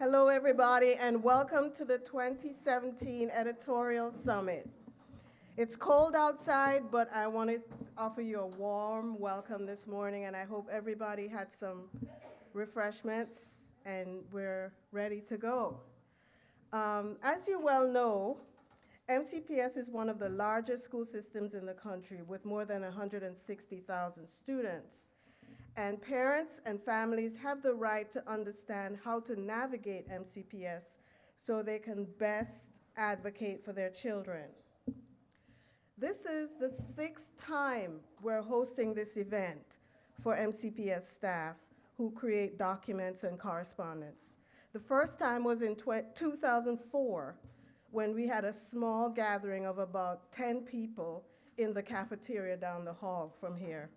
Hello, everybody, and welcome to the 2017 Editorial Summit. It's cold outside, but I want to offer you a warm welcome this morning, and I hope everybody had some refreshments, and we're ready to go. As you well know, MCPS is one of the largest school systems in the country with more than 160,000 students. And parents and families have the right to understand how to navigate MCPS so they can best advocate for their children. This is the 6th time we're hosting this event for MCPS staff who create documents and correspondence. The first time was in 2004 when we had a small gathering of about 10 people in the cafeteria down the hall from here.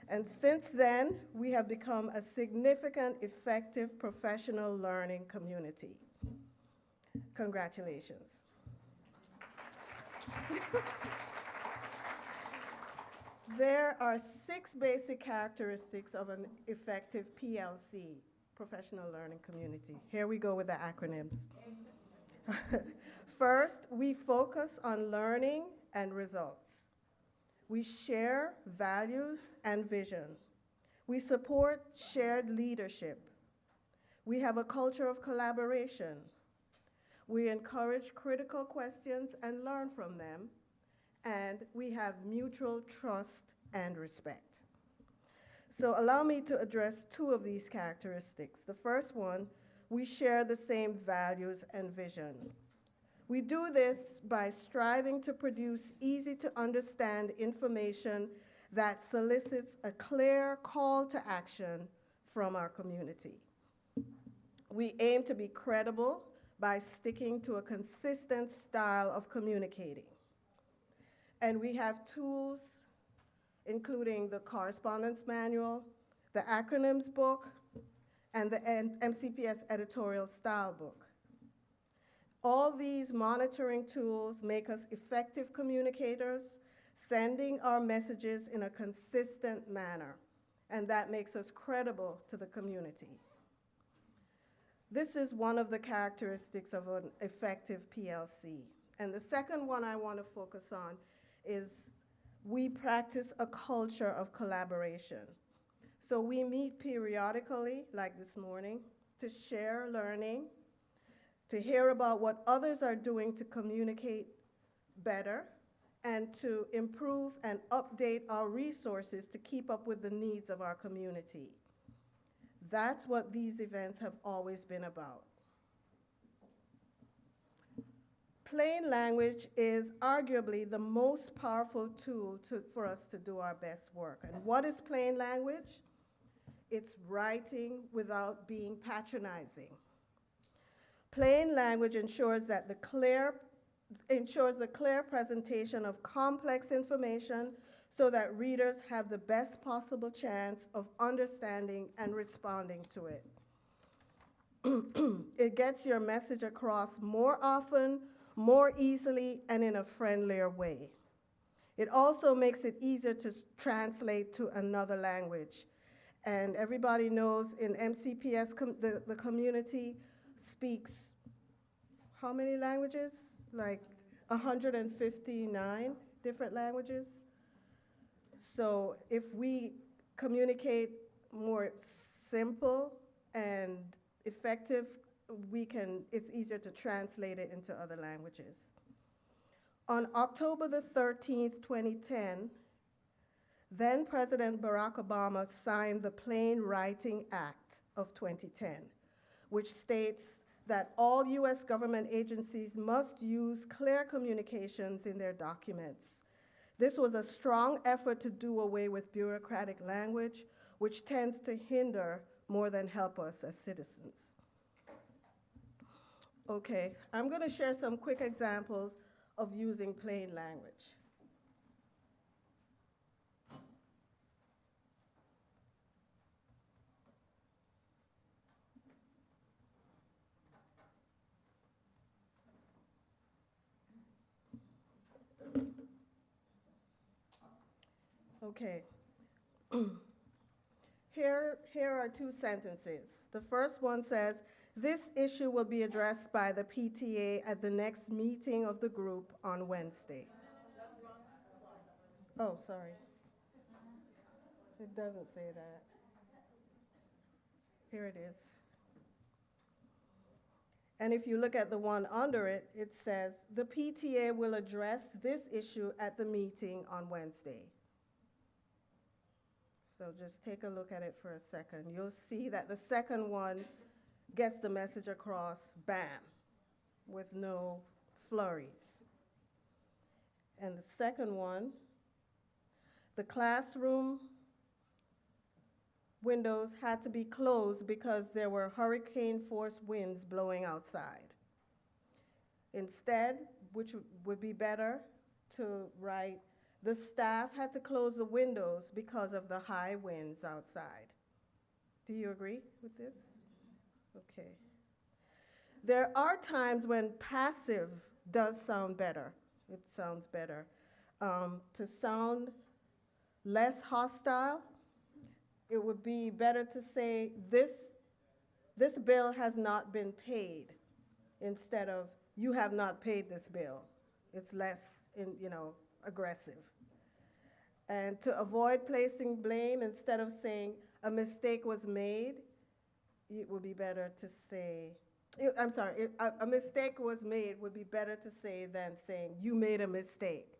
And since then, we have become a significant, effective professional learning community. Congratulations. There are 6 basic characteristics of an effective PLC, professional learning community. Here we go with the acronyms. First, we focus on learning and results. We share values and vision. We support shared leadership. We have a culture of collaboration. We encourage critical questions and learn from them. And we have mutual trust and respect. So allow me to address 2 of these characteristics. The first one, we share the same values and vision. We do this by striving to produce easy-to-understand information that solicits a clear call to action from our community. We aim to be credible by sticking to a consistent style of communicating. And we have tools, including the correspondence manual, the acronyms book, and the MCPS Editorial style book. All these monitoring tools make us effective communicators, sending our messages in a consistent manner, and that makes us credible to the community. This is one of the characteristics of an effective PLC. And the second one I want to focus on is we practice a culture of collaboration. So we meet periodically, like this morning, to share learning, to hear about what others are doing to communicate better, and to improve and update our resources to keep up with the needs of our community. That's what these events have always been about. Plain language is arguably the most powerful tool for us to do our best work. And what is plain language? It's writing without being patronizing. Plain language ensures the clear presentation of complex information so that readers have the best possible chance of understanding and responding to it. It gets your message across more often, more easily, and in a friendlier way. It also makes it easier to translate to another language. And everybody knows in MCPS, the community speaks how many languages? Like 159 different languages. So if we communicate more simple and effective, it's easier to translate it into other languages. On October the 13th, 2010, then President Barack Obama signed the Plain Writing Act of 2010, which states that all U.S. government agencies must use clear communications in their documents. This was a strong effort to do away with bureaucratic language, which tends to hinder more than help us as citizens. Okay, I'm going to share some quick examples of using plain language. Okay. Here are two sentences. The first one says, "This issue will be addressed by the PTA at the next meeting of the group on Wednesday." Oh, sorry. It doesn't say that. Here it is. And if you look at the one under it, it says, "The PTA will address this issue at the meeting on Wednesday." So just take a look at it for a second. You'll see that the second one gets the message across, bam, with no flurries. And the second one, the classroom windows had to be closed because there were hurricane-force winds blowing outside. Instead, which would be better to write, the staff had to close the windows because of the high winds outside. Do you agree with this? Okay. There are times when passive does sound better. It sounds better. To sound less hostile, it would be better to say, this bill has not been paid, instead of, you have not paid this bill. It's less, aggressive. And to avoid placing blame, instead of saying a mistake was made, it would be better to say, a mistake was made would be better to say than saying you made a mistake.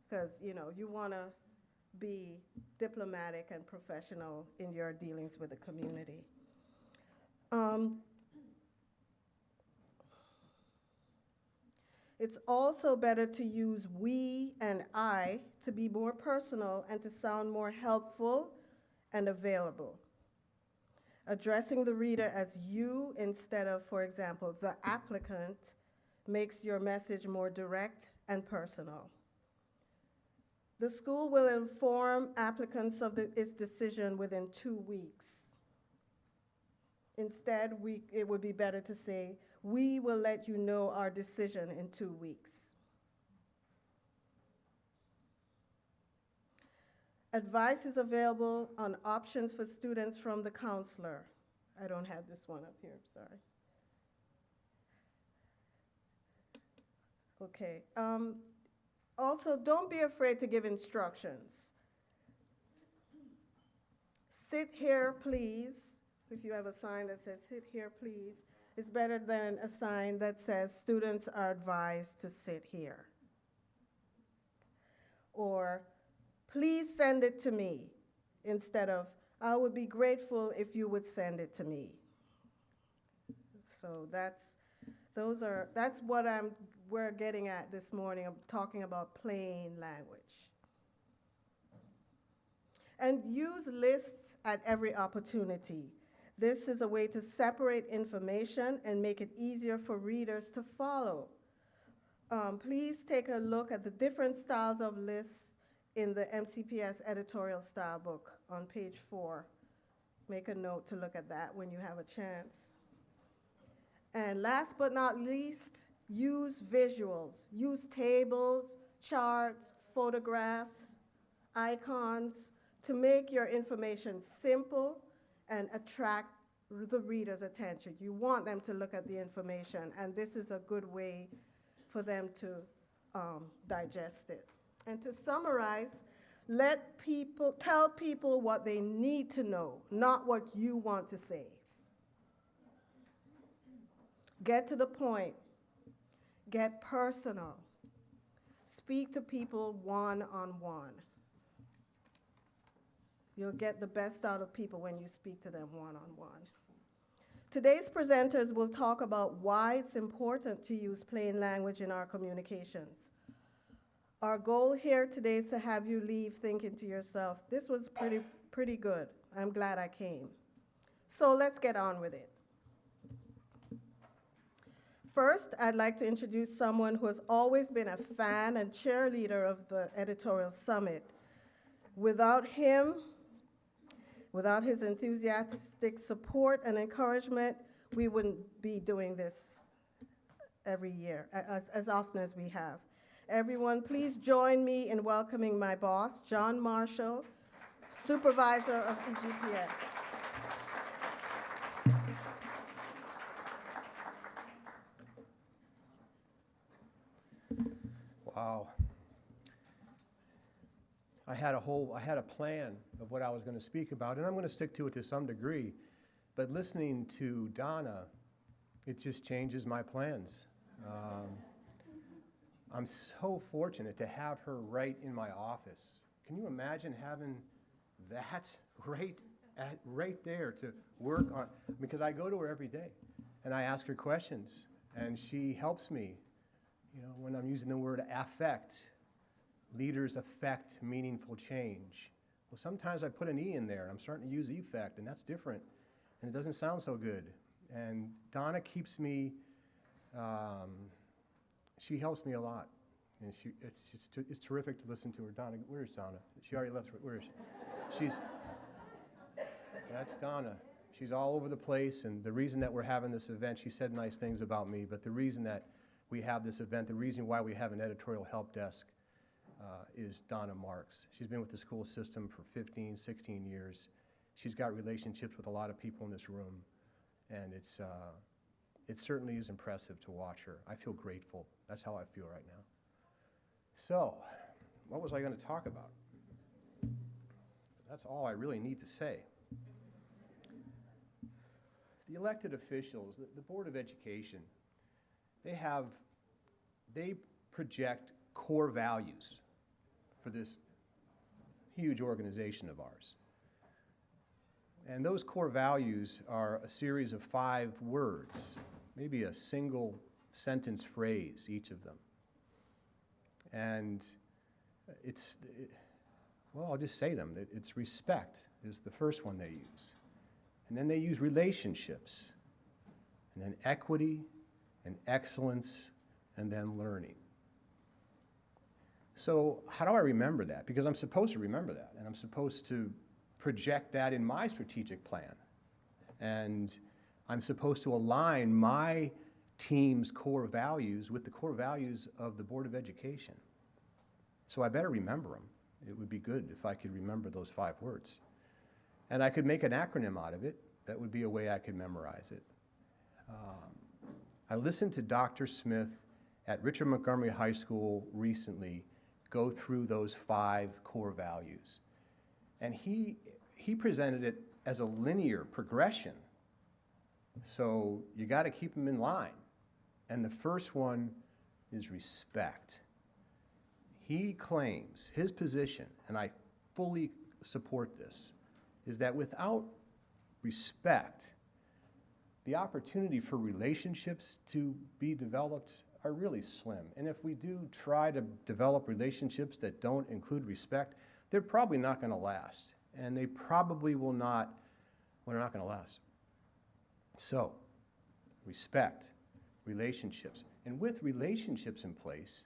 Because, you want to be diplomatic and professional in your dealings with the community. It's also better to use we and I to be more personal and to sound more helpful and available. Addressing the reader as you instead of, for example, the applicant makes your message more direct and personal. The school will inform applicants of its decision within 2 weeks. Instead, it would be better to say, we will let you know our decision in 2 weeks. Advice is available on options for students from the counselor. I don't have this one up here, sorry. Okay. Also, don't be afraid to give instructions. Sit here, please. If you have a sign that says, sit here, please, it's better than a sign that says, students are advised to sit here. Or, please send it to me, instead of, I would be grateful if you would send it to me. So that's what we're getting at this morning. I'm talking about plain language. And use lists at every opportunity. This is a way to separate information and make it easier for readers to follow. Please take a look at the different styles of lists in the MCPS Editorial Style book on page 4. Make a note to look at that when you have a chance. And last but not least, use visuals. Use tables, charts, photographs, icons to make your information simple and attract the reader's attention. You want them to look at the information, and this is a good way for them to digest it. And to summarize, tell people what they need to know, not what you want to say. Get to the point. Get personal. Speak to people one-on-one. You'll get the best out of people when you speak to them one-on-one. Today's presenters will talk about why it's important to use plain language in our communications. Our goal here today is to have you leave thinking to yourself, this was pretty good. I'm glad I came. So let's get on with it. First, I'd like to introduce someone who has always been a fan and cheerleader of the Editorial Summit. Without him, without his enthusiastic support and encouragement, we wouldn't be doing this every year, as often as we have. Everyone, please join me in welcoming my boss, John Marshall, supervisor of EGPS. Wow. I had a plan of what I was going to speak about, and I'm going to stick to it to some degree. But listening to Donna, it just changes my plans. I'm so fortunate to have her right in my office. Can you imagine having that right there to work on? Because I go to her every day, and I ask her questions, and she helps me. You know, when I'm using the word affect, leaders affect meaningful change. Well, sometimes I put an E in there. I'm starting to use effect, and that's different, and it doesn't sound so good. And Donna keeps me, she helps me a lot. And it's terrific to listen to her. Donna, where's Donna? She already left. Where is she? That's Donna. She's all over the place, and the reason that we're having this event, she said nice things about me, but the reason that we have this event, the reason why we have an editorial help desk is Donna Marks. She's been with the school system for 15, 16 years. She's got relationships with a lot of people in this room, and it certainly is impressive to watch her. I feel grateful. That's how I feel right now. So, what was I going to talk about? That's all I really need to say. The elected officials, the Board of Education, they project core values for this huge organization of ours. And those core values are a series of 5 words, maybe a single sentence phrase, each of them. And well, I'll just say them. It's respect is the first one they use. And then they use relationships, and then equity, and excellence, and then learning. So how do I remember that? Because I'm supposed to remember that, and I'm supposed to project that in my strategic plan. And I'm supposed to align my team's core values with the core values of the Board of Education. So I better remember them. It would be good if I could remember those 5 words. And I could make an acronym out of it. That would be a way I could memorize it. I listened to Dr. Smith at Richard Montgomery High School recently go through those 5 core values. And he presented it as a linear progression. So you got to keep them in line. And the first one is respect. He claims, his position, and I fully support this, is that without respect, the opportunity for relationships to be developed are really slim. And if we do try to develop relationships that don't include respect, they're probably not going to last. And they probably will not, well, they're not going to last. So, respect, relationships. And with relationships in place,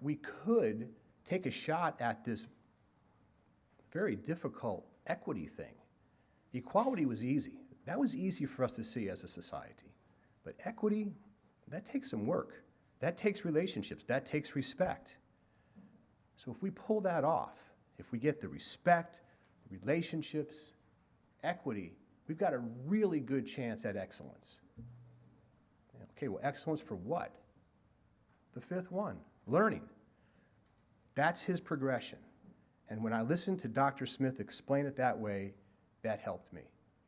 we could take a shot at this very difficult equity thing. Equality was easy. That was easy for us to see as a society. But equity, that takes some work. That takes relationships. That takes respect. So if we pull that off, if we get the respect, the relationships, equity, we've got a really good chance at excellence. Okay, well, excellence for what? The 5th one, learning. That's his progression. And when I listened to Dr. Smith explain it that way, that helped me.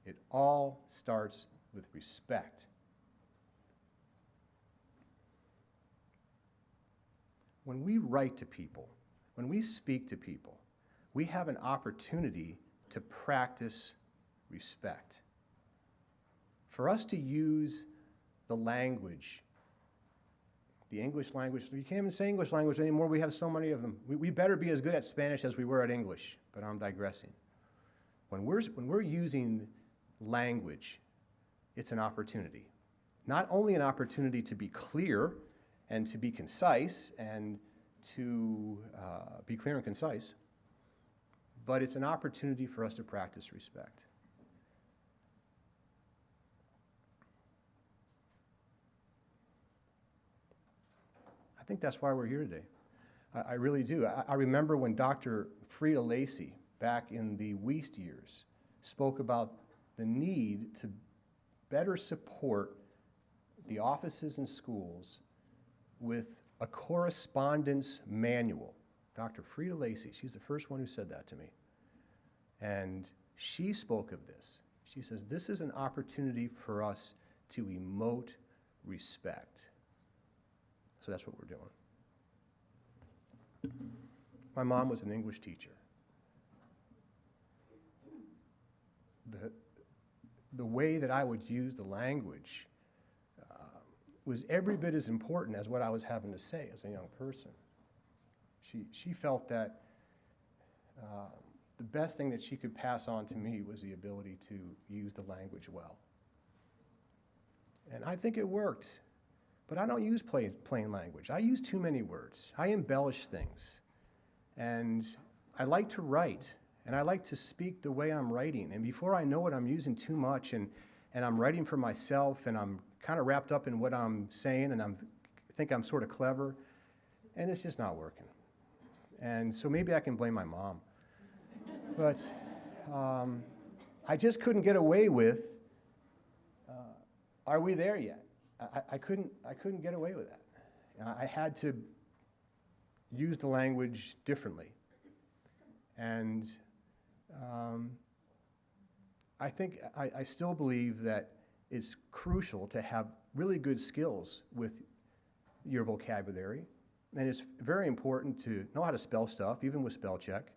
It all starts with respect. When we write to people, when we speak to people, we have an opportunity to practice respect. For us to use the language, the English language, you can't even say English language anymore, we have so many of them. We better be as good at Spanish as we were at English, but I'm digressing. When we're using language, it's an opportunity. Not only an opportunity to be clear and to be concise and to be clear and concise, but it's an opportunity for us to practice respect. I think that's why we're here today. I really do. I remember when Dr. Frida Lacey back in the Wiest years, spoke about the need to better support the offices and schools with a correspondence manual. Dr. Frida Lacey, she's the first one who said that to me. And she spoke of this. She says, this is an opportunity for us to emote respect. So that's what we're doing. My mom was an English teacher. The way that I would use the language was every bit as important as what I was having to say as a young person. She felt that the best thing that she could pass on to me was the ability to use the language well. And I think it worked. But I don't use plain language. I use too many words. I embellish things. And I like to write, and I like to speak the way I'm writing. And before I know it, I'm using too much, and I'm writing for myself, and I'm kind of wrapped up in what I'm saying, and I think I'm sort of clever, and it's just not working. And so maybe I can blame my mom. But I just couldn't get away with, are we there yet? I couldn't get away with that. I had to use the language differently. And I think I still believe that it's crucial to have really good skills with your vocabulary. And it's very important to know how to spell stuff, even with spell check.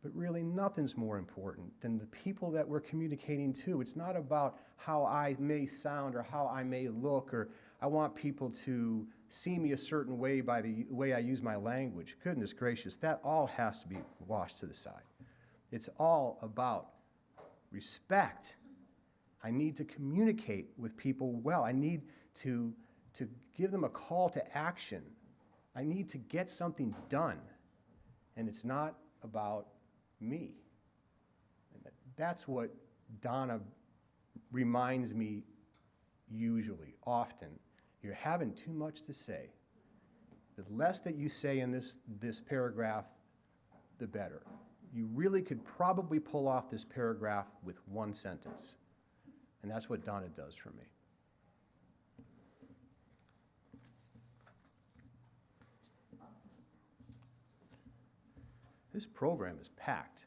But really, nothing's more important than the people that we're communicating to. It's not about how I may sound or how I may look, or I want people to see me a certain way by the way I use my language. Goodness gracious, that all has to be washed to the side. It's all about respect. I need to communicate with people well. I need to give them a call to action. I need to get something done. And it's not about me. And that's what Donna reminds me usually, often. You're having too much to say. The less that you say in this paragraph, the better. You really could probably pull off this paragraph with one sentence. And that's what Donna does for me. This program is packed.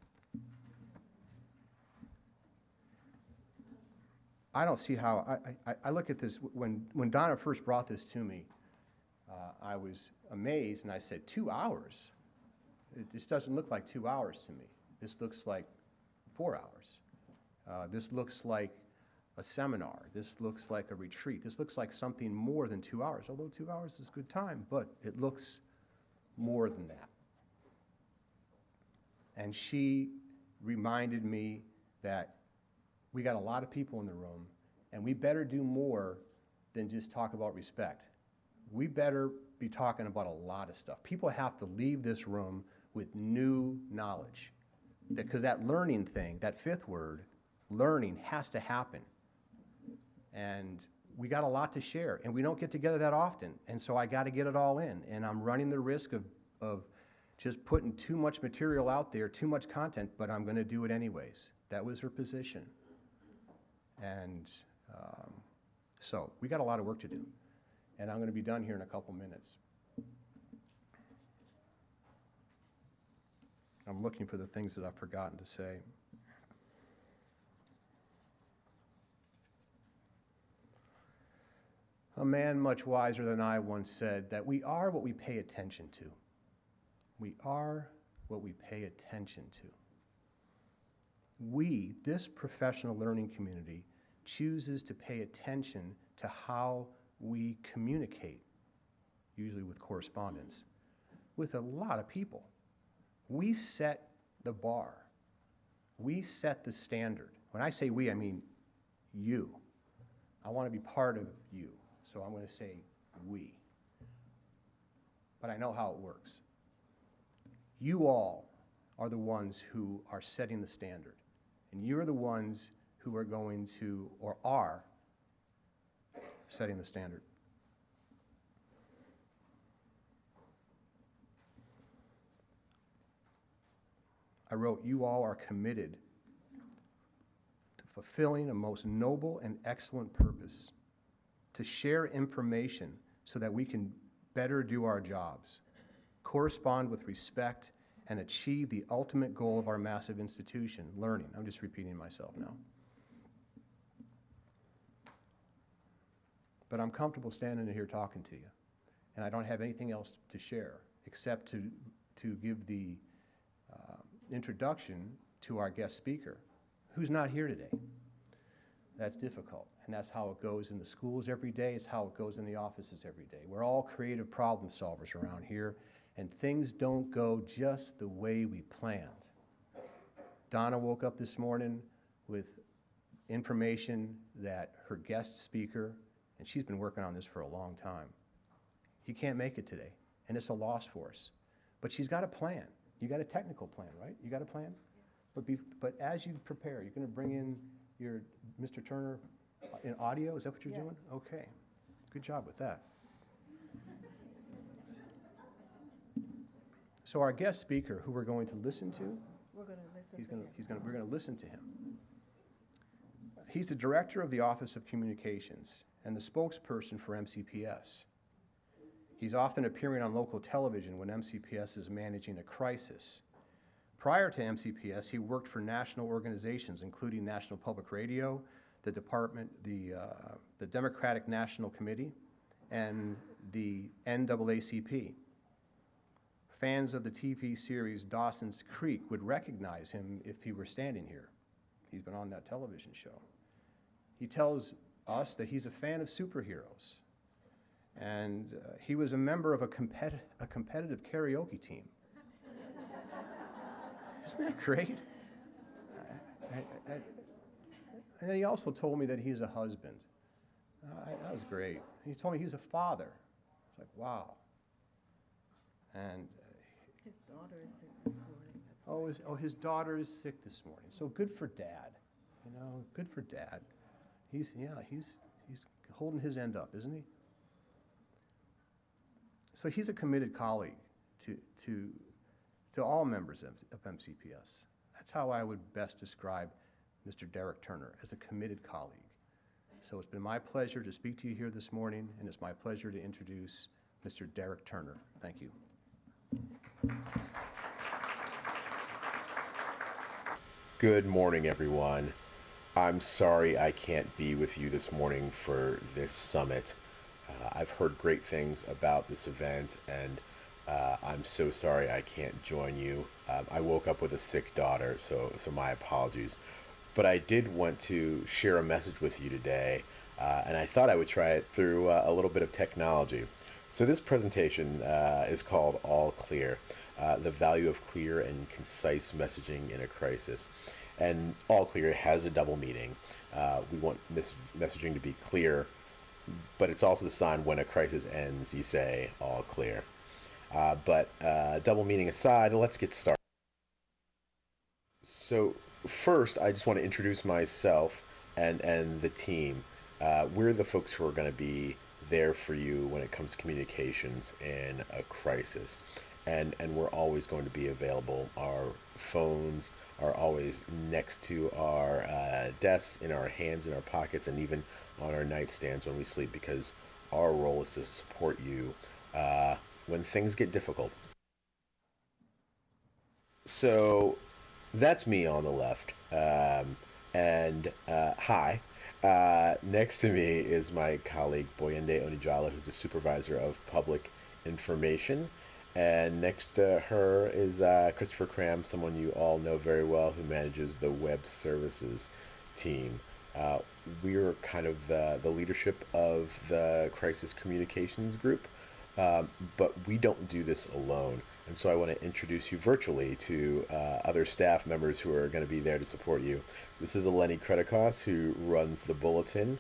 I don't see how, I look at this, when Donna first brought this to me, I was amazed, and I said, 2 hours? This doesn't look like 2 hours to me. This looks like 4 hours. This looks like a seminar. This looks like a retreat. This looks like something more than 2 hours, although 2 hours is good time, but it looks more than that. And she reminded me that we got a lot of people in the room, and we better do more than just talk about respect. We better be talking about a lot of stuff. People have to leave this room with new knowledge. Because that learning thing, that fifth word, learning, has to happen. And we got a lot to share, and we don't get together that often. And so I got to get it all in, and I'm running the risk of just putting too much material out there, too much content, but I'm going to do it anyways. That was her position. And so we got a lot of work to do. And I'm going to be done here in a couple minutes. I'm looking for the things that I've forgotten to say. A man much wiser than I once said that we are what we pay attention to. We are what we pay attention to. We, this professional learning community, chooses to pay attention to how we communicate, usually with correspondence, with a lot of people. We set the bar. We set the standard. When I say we, I mean you. I want to be part of you, so I'm going to say we. But I know how it works. You all are the ones who are setting the standard. And you're the ones who are going to, or are, setting the standard. I wrote, "You all are committed to fulfilling a most noble and excellent purpose, to share information so that we can better do our jobs, correspond with respect, and achieve the ultimate goal of our massive institution, learning." I'm just repeating myself now. But I'm comfortable standing here talking to you, and I don't have anything else to share except to give the introduction to our guest speaker, who's not here today. That's difficult, and that's how it goes in the schools every day. It's how it goes in the offices every day. We're all creative problem solvers around here, and things don't go just the way we planned. Donna woke up this morning with information that her guest speaker, and she's been working on this for a long time, he can't make it today, and it's a loss for us. But she's got a plan. You got a technical plan, right? You got a plan? But as you prepare, you're going to bring in your Mr. Turner in audio? Is that what you're doing? Okay. Good job with that. So our guest speaker, who we're going to listen to, We're going to listen to him. we're going to listen to him. He's the director of the Office of Communications and the spokesperson for MCPS. He's often appearing on local television when MCPS is managing a crisis. Prior to MCPS, he worked for national organizations, including National Public Radio, the Democratic National Committee, and the NAACP. Fans of the TV series Dawson's Creek would recognize him if he were standing here. He's been on that television show. He tells us that he's a fan of superheroes, and he was a member of a competitive karaoke team. Isn't that great? And then he also told me that he's a husband. That was great. He told me he's a father. It's like, wow. And His daughter is sick this morning. That's his daughter is sick this morning. So good for Dad. You know, good for Dad. He's holding his end up, isn't he? So he's a committed colleague to all members of MCPS. That's how I would best describe Mr. Derek Turner, as a committed colleague. So it's been my pleasure to speak to you here this morning, and it's my pleasure to introduce Mr. Derek Turner. Thank you. Good morning, everyone. I'm sorry I can't be with you this morning for this summit. I've heard great things about this event, and I'm so sorry I can't join you. I woke up with a sick daughter, so my apologies. But I did want to share a message with you today, and I thought I would try it through a little bit of technology. So this presentation is called All Clear, the value of clear and concise messaging in a crisis. And All Clear has a double meaning. We want messaging to be clear, but it's also the sign when a crisis ends, you say all clear. But double meaning aside, let's get started. So first, I just want to introduce myself and the team. We're the folks who are going to be there for you when it comes to communications in a crisis. And we're always going to be available. Our phones are always next to our desks, in our hands, in our pockets, and even on our nightstands when we sleep, because our role is to support you when things get difficult. So that's me on the left. Hi. Next to me is my colleague Boyende Onijala, who's the supervisor of public information. And next to her is Christopher Cram, someone you all know very well, who manages the web services team. We're kind of the leadership of the crisis communications group, but we don't do this alone. And so I want to introduce you virtually to other staff members who are going to be there to support you. This is Eleni Kretikos, who runs the bulletin.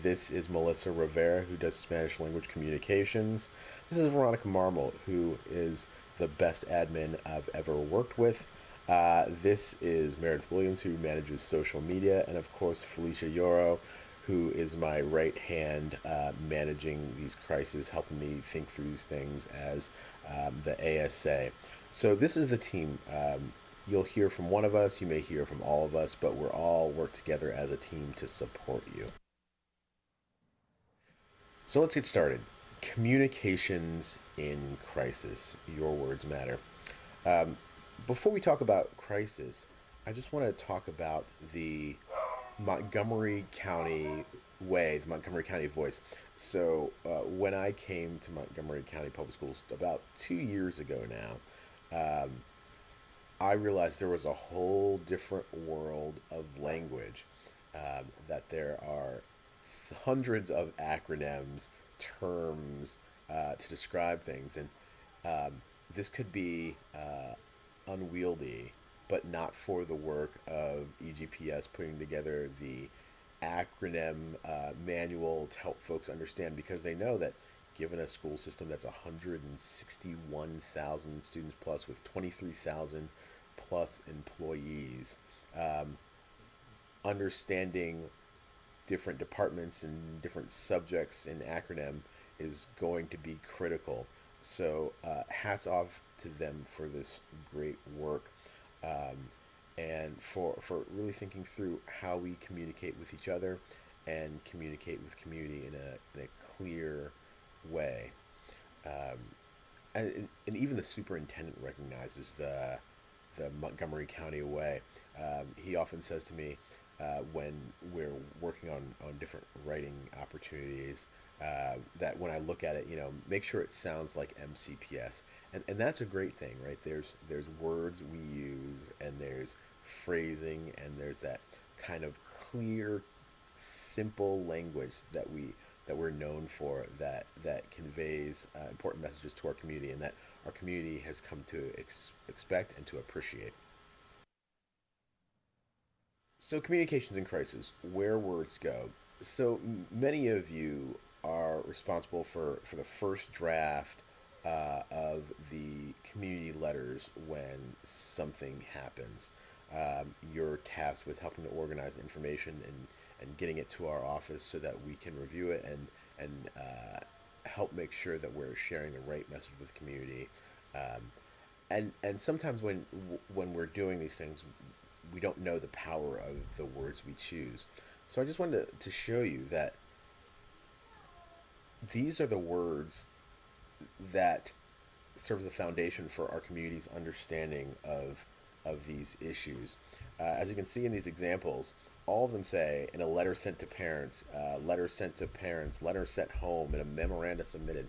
This is Melissa Rivera, who does Spanish language communications. This is Veronica Marmol, who is the best admin I've ever worked with. This is Meredith Williams, who manages social media, and of course Felicia Yoro, who is my right hand managing these crises, helping me think through these things as the ASA. So this is the team you'll hear from one of us, you may hear from all of us, but we're all work together as a team to support you. So let's get started. Communications in crisis. Your words matter. Before we talk about crisis, I just want to talk about the Montgomery County way, the Montgomery County voice. So when I came to Montgomery County Public Schools about 2 years ago now, I realized there was a whole different world of language, that there are hundreds of acronyms, terms to describe things, and this could be unwieldy, but not for the work of EGPS putting together the acronym manual to help folks understand, because they know that given a school system that's 161,000 students plus with 23,000 plus employees, understanding different departments and different subjects in acronym is going to be critical. So hats off to them for this great work, and for really thinking through how we communicate with each other and communicate with community in a clear way. And even the superintendent recognizes the Montgomery County way. He often says to me, when we're working on different writing opportunities, that when I look at it, make sure it sounds like MCPS, and that's a great thing, right? There's words we use, and there's phrasing, and there's that kind of clear, simple language that we're known for, that conveys important messages to our community, and that our community has come to expect and to appreciate. So communications in crisis, where words go. So many of you are responsible for the first draft of the community letters when something happens. You're tasked with helping to organize the information and getting it to our office so that we can review it and help make sure that we're sharing the right message with the community. And sometimes when we're doing these things, we don't know the power of the words we choose. So I just wanted to show you that these are the words that serve as the foundation for our community's understanding of these issues. As you can see in these examples, all of them say in a letter sent to parents, letter sent to parents, letter sent home, and a memoranda submitted.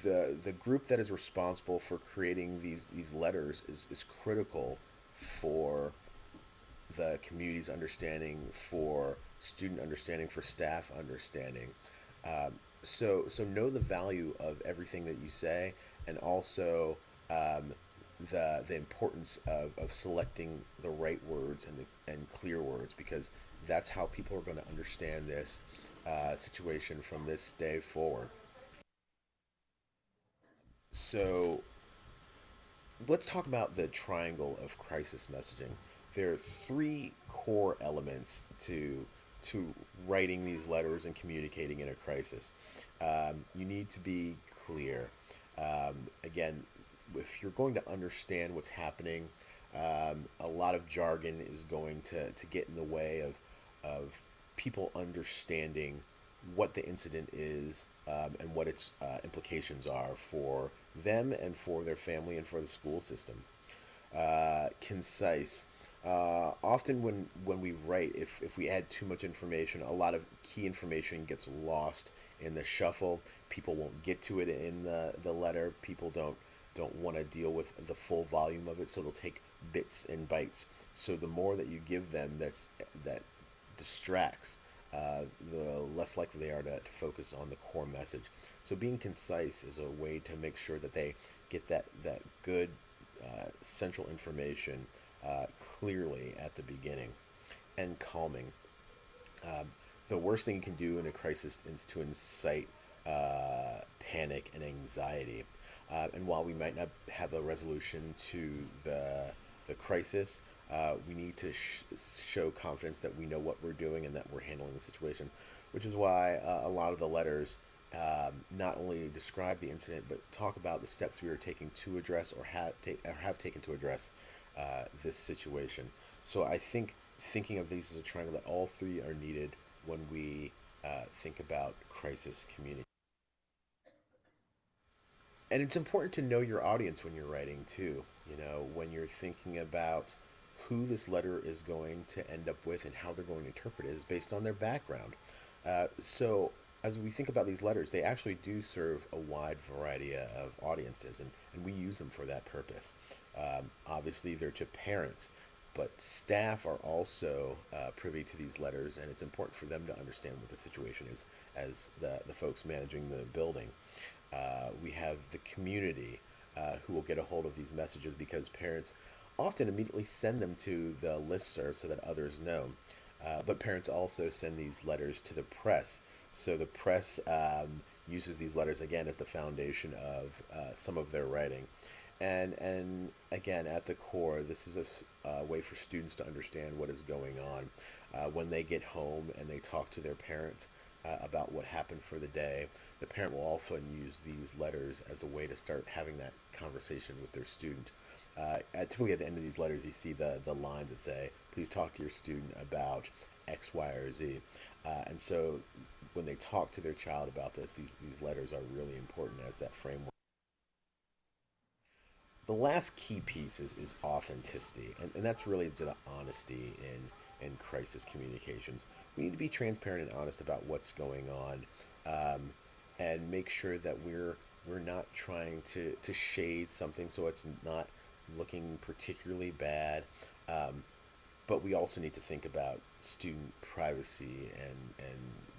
The group that is responsible for creating these letters is critical for the community's understanding, for student understanding, for staff understanding. So know the value of everything that you say, and also the importance of selecting the right words and clear words, because that's how people are going to understand this situation from this day forward. So let's talk about the triangle of crisis messaging. There are three core elements to writing these letters and communicating in a crisis. You need to be clear. Again, if you're going to understand what's happening, a lot of jargon is going to get in the way of people understanding what the incident is, and what its implications are for them and for their family and for the school system. Concise. Often when we write, if we add too much information, a lot of key information gets lost in the shuffle. People won't get to it in the letter. People don't want to deal with the full volume of it, so they'll take bits and bytes. So the more that you give them that distracts, the less likely they are to focus on the core message. So being concise is a way to make sure that they get that good central information clearly at the beginning. And calming. The worst thing you can do in a crisis is to incite panic and anxiety. And while we might not have a resolution to the crisis, we need to show confidence that we know what we're doing and that we're handling the situation, which is why a lot of the letters not only describe the incident, but talk about the steps we are taking to address or have taken to address this situation. So I think thinking of these as a triangle, that all three are needed when we think about crisis communication. And it's important to know your audience when you're writing too. When you're thinking about who this letter is going to end up with and how they're going to interpret it is based on their background. So as we think about these letters, they actually do serve a wide variety of audiences, and we use them for that purpose. Obviously, they're to parents, but staff are also privy to these letters, and it's important for them to understand what the situation is as the folks managing the building. We have the community who will get a hold of these messages because parents often immediately send them to the listserv so that others know. But parents also send these letters to the press. So the press uses these letters again as the foundation of some of their writing. And again, at the core, this is a way for students to understand what is going on. When they get home and they talk to their parent about what happened for the day, the parent will often use these letters as a way to start having that conversation with their student. Typically at the end of these letters, you see the lines that say, please talk to your student about X, Y, or Z. And so when they talk to their child about this, these letters are really important as that framework. The last key piece is authenticity, and that's really the honesty in crisis communications. We need to be transparent and honest about what's going on, and make sure that we're not trying to shade something so it's not looking particularly bad. But we also need to think about student privacy and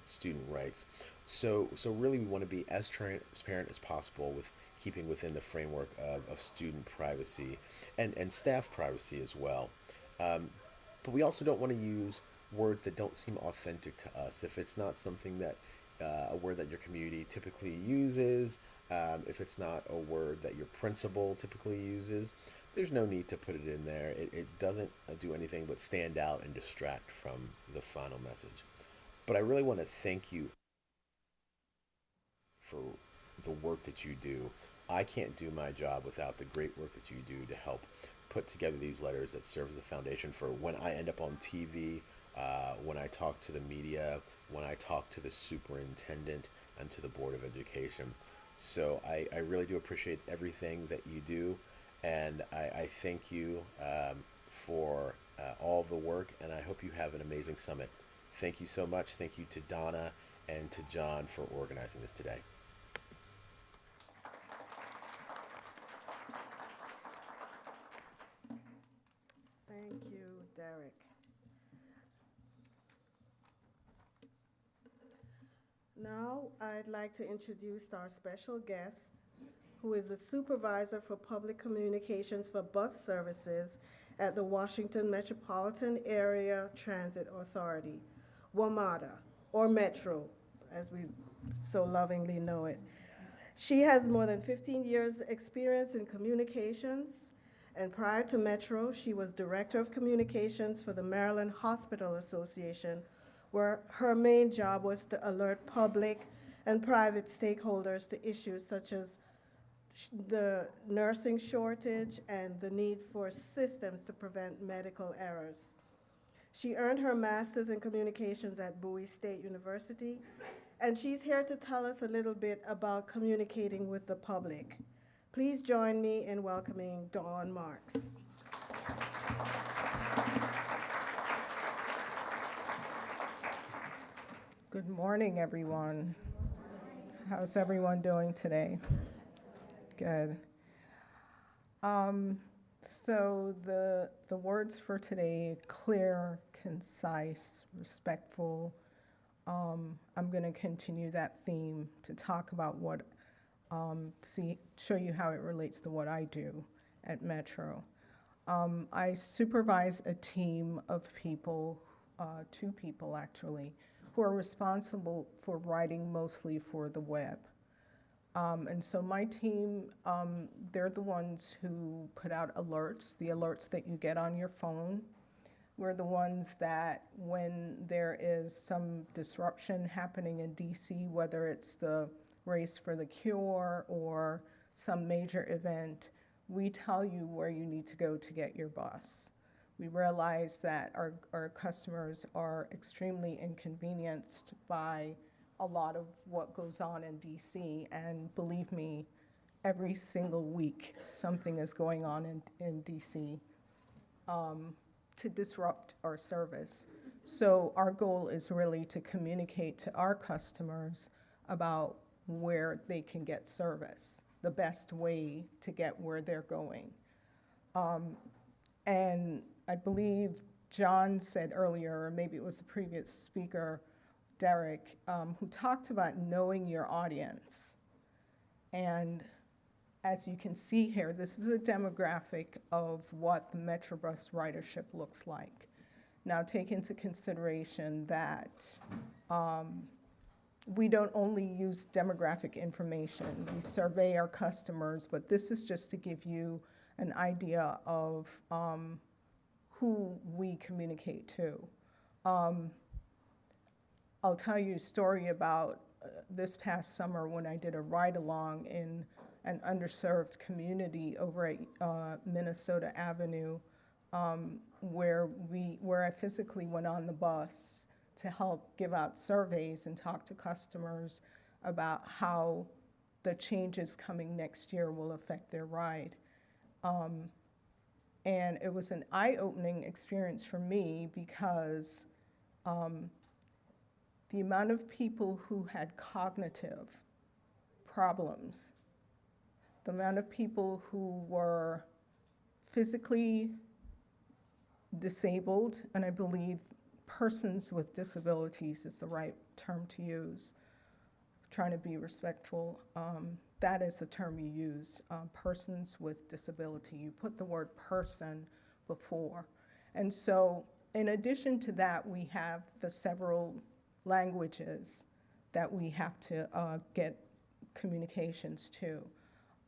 student rights. So really we want to be as transparent as possible with keeping within the framework of student privacy and staff privacy as well. But we also don't want to use words that don't seem authentic to us. If it's not something that, a word that your community typically uses, if it's not a word that your principal typically uses, there's no need to put it in there. It doesn't do anything but stand out and distract from the final message. But I really want to thank you for the work that you do. I can't do my job without the great work that you do to help put together these letters that serve as the foundation for when I end up on TV, when I talk to the media, when I talk to the superintendent and to the Board of Education. So I really do appreciate everything that you do, and I thank you for all the work, and I hope you have an amazing summit. Thank you so much. Thank you to Donna and to John for organizing this today. Thank you, Derek. Now, I'd like to introduce our special guest, who is the Supervisor for Public Communications for Bus Services at the Washington Metropolitan Area Transit Authority, WMATA, or Metro, as we so lovingly know it. She has more than 15 years' experience in communications, and prior to Metro, she was Director of Communications for the Maryland Hospital Association, where her main job was to alert public and private stakeholders to issues such as the nursing shortage and the need for systems to prevent medical errors. She earned her master's in communications at Bowie State University, and she's here to tell us a little bit about communicating with the public. Please join me in welcoming Dawn Marks. Good morning, everyone. How's everyone doing today? Good. So the words for today: clear, concise, respectful. I'm going to continue that theme to talk about what, show you how it relates to what I do at Metro. I supervise a team of people, 2 people actually, who are responsible for writing mostly for the web. And so my team, they're the ones who put out alerts, the alerts that you get on your phone. We're the ones that when there is some disruption happening in DC, whether it's the Race for the Cure or some major event, we tell you where you need to go to get your bus. We realize that our customers are extremely inconvenienced by a lot of what goes on in DC, and believe me, every single week something is going on in DC to disrupt our service. So our goal is really to communicate to our customers about where they can get service, the best way to get where they're going. And I believe John said earlier, or maybe it was the previous speaker, Derek, who talked about knowing your audience. And as you can see here, this is a demographic of what the Metrobus ridership looks like. Now take into consideration that we don't only use demographic information, we survey our customers, but this is just to give you an idea of who we communicate to. I'll tell you a story about this past summer when I did a ride-along in an underserved community over at Minnesota Avenue, where I physically went on the bus to help give out surveys and talk to customers about how the changes coming next year will affect their ride. And it was an eye-opening experience for me because the amount of people who had cognitive problems, the amount of people who were physically disabled, and I believe persons with disabilities is the right term to use, trying to be respectful. That is the term you use, persons with disability. You put the word person before. And so in addition to that, we have the several languages that we have to get communications to.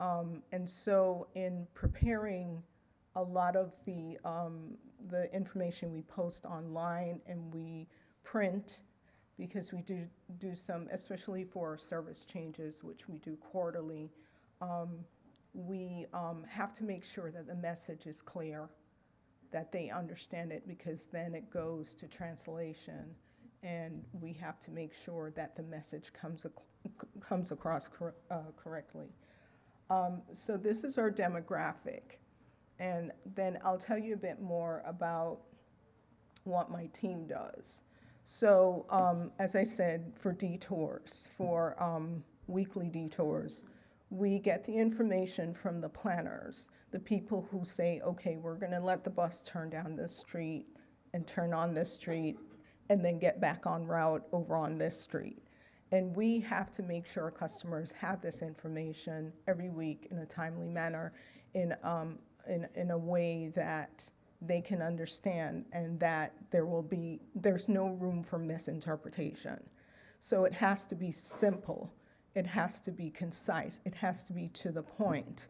And so in preparing a lot of the information we post online and we print, because we do some, especially for our service changes, which we do quarterly, we have to make sure that the message is clear, that they understand it, because then it goes to translation, and we have to make sure that the message comes across correctly. So this is our demographic, and then I'll tell you a bit more about what my team does. So as I said, for detours, for weekly detours, we get the information from the planners, the people who say, okay, we're gonna let the bus turn down this street and turn on this street and then get back on route over on this street. And we have to make sure our customers have this information every week in a timely manner, in a way that they can understand, and that there's no room for misinterpretation. So it has to be simple, it has to be concise, it has to be to the point.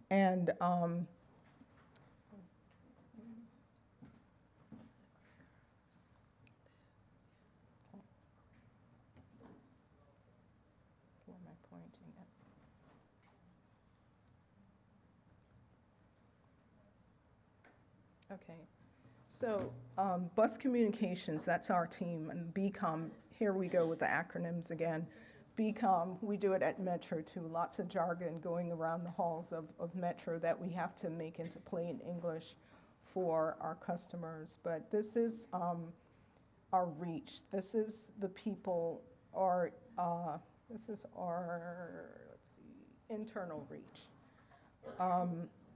And where am I pointing at? Okay, so bus communications, that's our team, and BCOM, here we go with the acronyms again. BCOM, we do it at Metro too, lots of jargon going around the halls of Metro that we have to make into plain English for our customers. But this is our reach. This is the people, this is our, let's see, internal reach.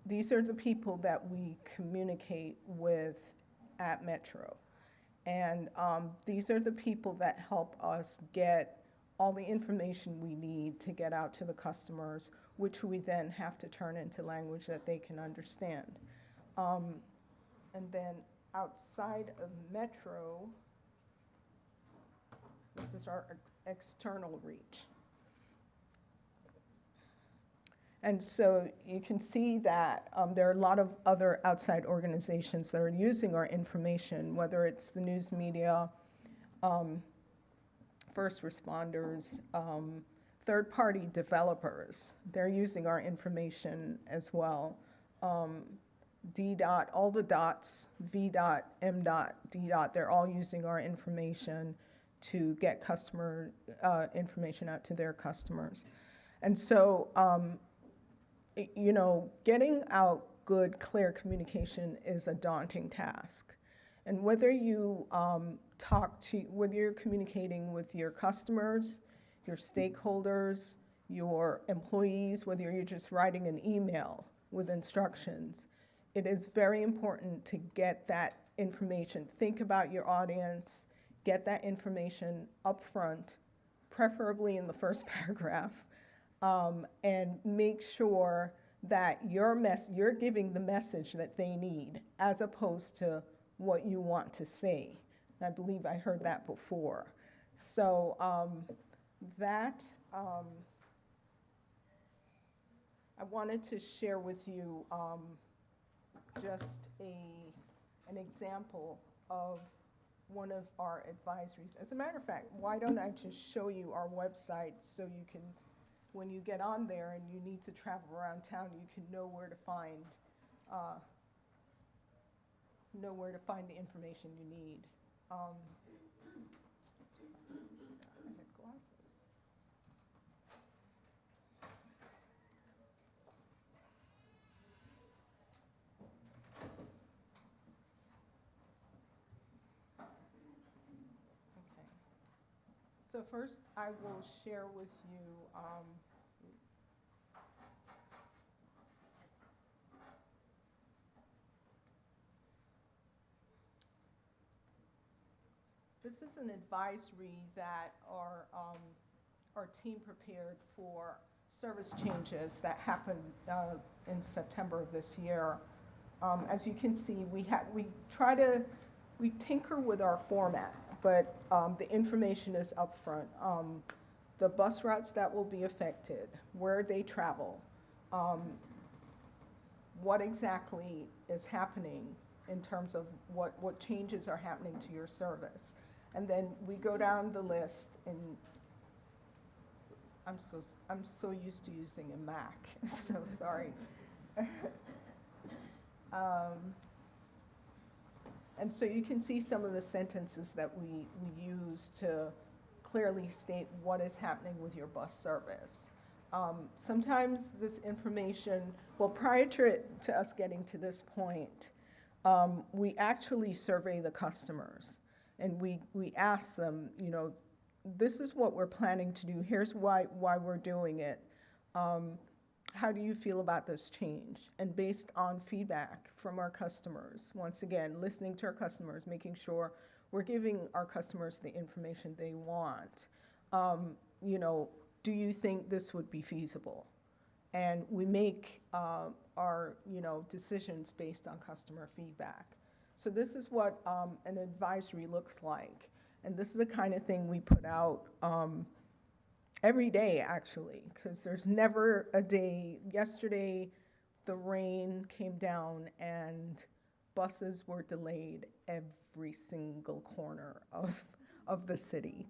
These are the people that we communicate with at Metro. And these are the people that help us get all the information we need to get out to the customers, which we then have to turn into language that they can understand. And then outside of Metro, this is our external reach. And so you can see that there are a lot of other outside organizations that are using our information, whether it's the news media, first responders, third-party developers, they're using our information as well. D dot, all the dots, V dot, M dot, D dot, they're all using our information to get customer information out to their customers. And so, you know, getting out good, clear communication is a daunting task. And whether you whether you're communicating with your customers, your stakeholders, your employees, whether you're just writing an email with instructions, it is very important to get that information. Think about your audience, get that information up front, preferably in the first paragraph, and make sure that you're giving the message that they need as opposed to what you want to say. And I believe I heard that before. So I wanted to share with you just an example of one of our advisories. As a matter of fact, why don't I just show you our website so you can, when you get on there and you need to travel around town, you can know where to find the information you need. I had glasses. Okay. So first, I will share with you this is an advisory that our team prepared for service changes that happened in September of this year. As you can see, we tinker with our format, but the information is upfront. The bus routes that will be affected, where they travel, what exactly is happening in terms of what changes are happening to your service. And then we go down the list, and I'm so used to using a Mac, so sorry. And so you can see some of the sentences that we use to clearly state what is happening with your bus service. Sometimes this information, well, prior to us getting to this point, we actually survey the customers. And we ask them, you know, this is what we're planning to do. Here's why we're doing it. How do you feel about this change? And based on feedback from our customers, once again, listening to our customers, making sure we're giving our customers the information they want. You know, do you think this would be feasible? And we make our, you know, decisions based on customer feedback. So this is what an advisory looks like. And this is the kind of thing we put out every day, actually, because there's never a day. Yesterday, the rain came down and buses were delayed every single corner of the city.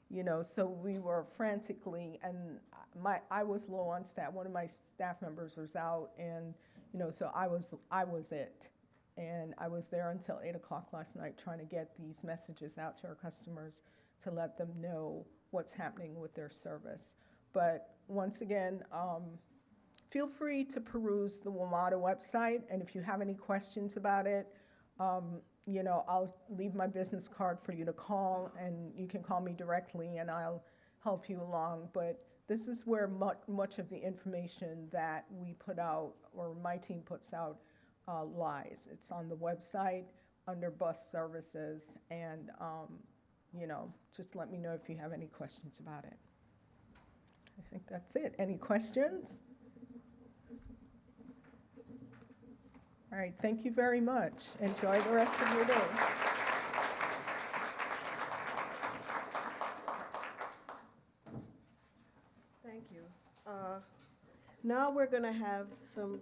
You know, so we were frantically, and I was low on staff. One of my staff members was out, and, you know, so I was it. And I was there until 8 o'clock last night trying to get these messages out to our customers to let them know what's happening with their service. But once again, feel free to peruse the WMATA website, and if you have any questions about it, you know, I'll leave my business card for you to call, and you can call me directly and I'll help you along. But this is where much of the information that we put out, or my team puts out, lies. It's on the website under bus services, and you know, just let me know if you have any questions about it. I think that's it. Any questions? All right, thank you very much. Enjoy the rest of your day. Thank you. Now we're going to have some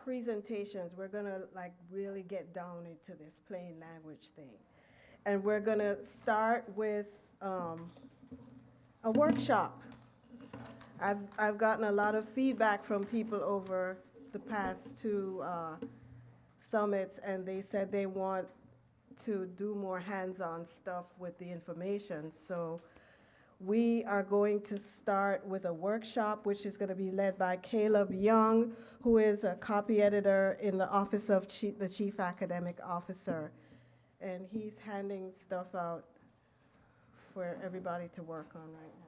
presentations. We're going to like really get down into this plain language thing. And we're going to start with a workshop. I've gotten a lot of feedback from people over the past two summits, and they said they want to do more hands-on stuff with the information. So we are going to start with a workshop, which is going to be led by Caleb Young, who is a copy editor in the Office of the Chief Academic Officer. And he's handing stuff out for everybody to work on right now.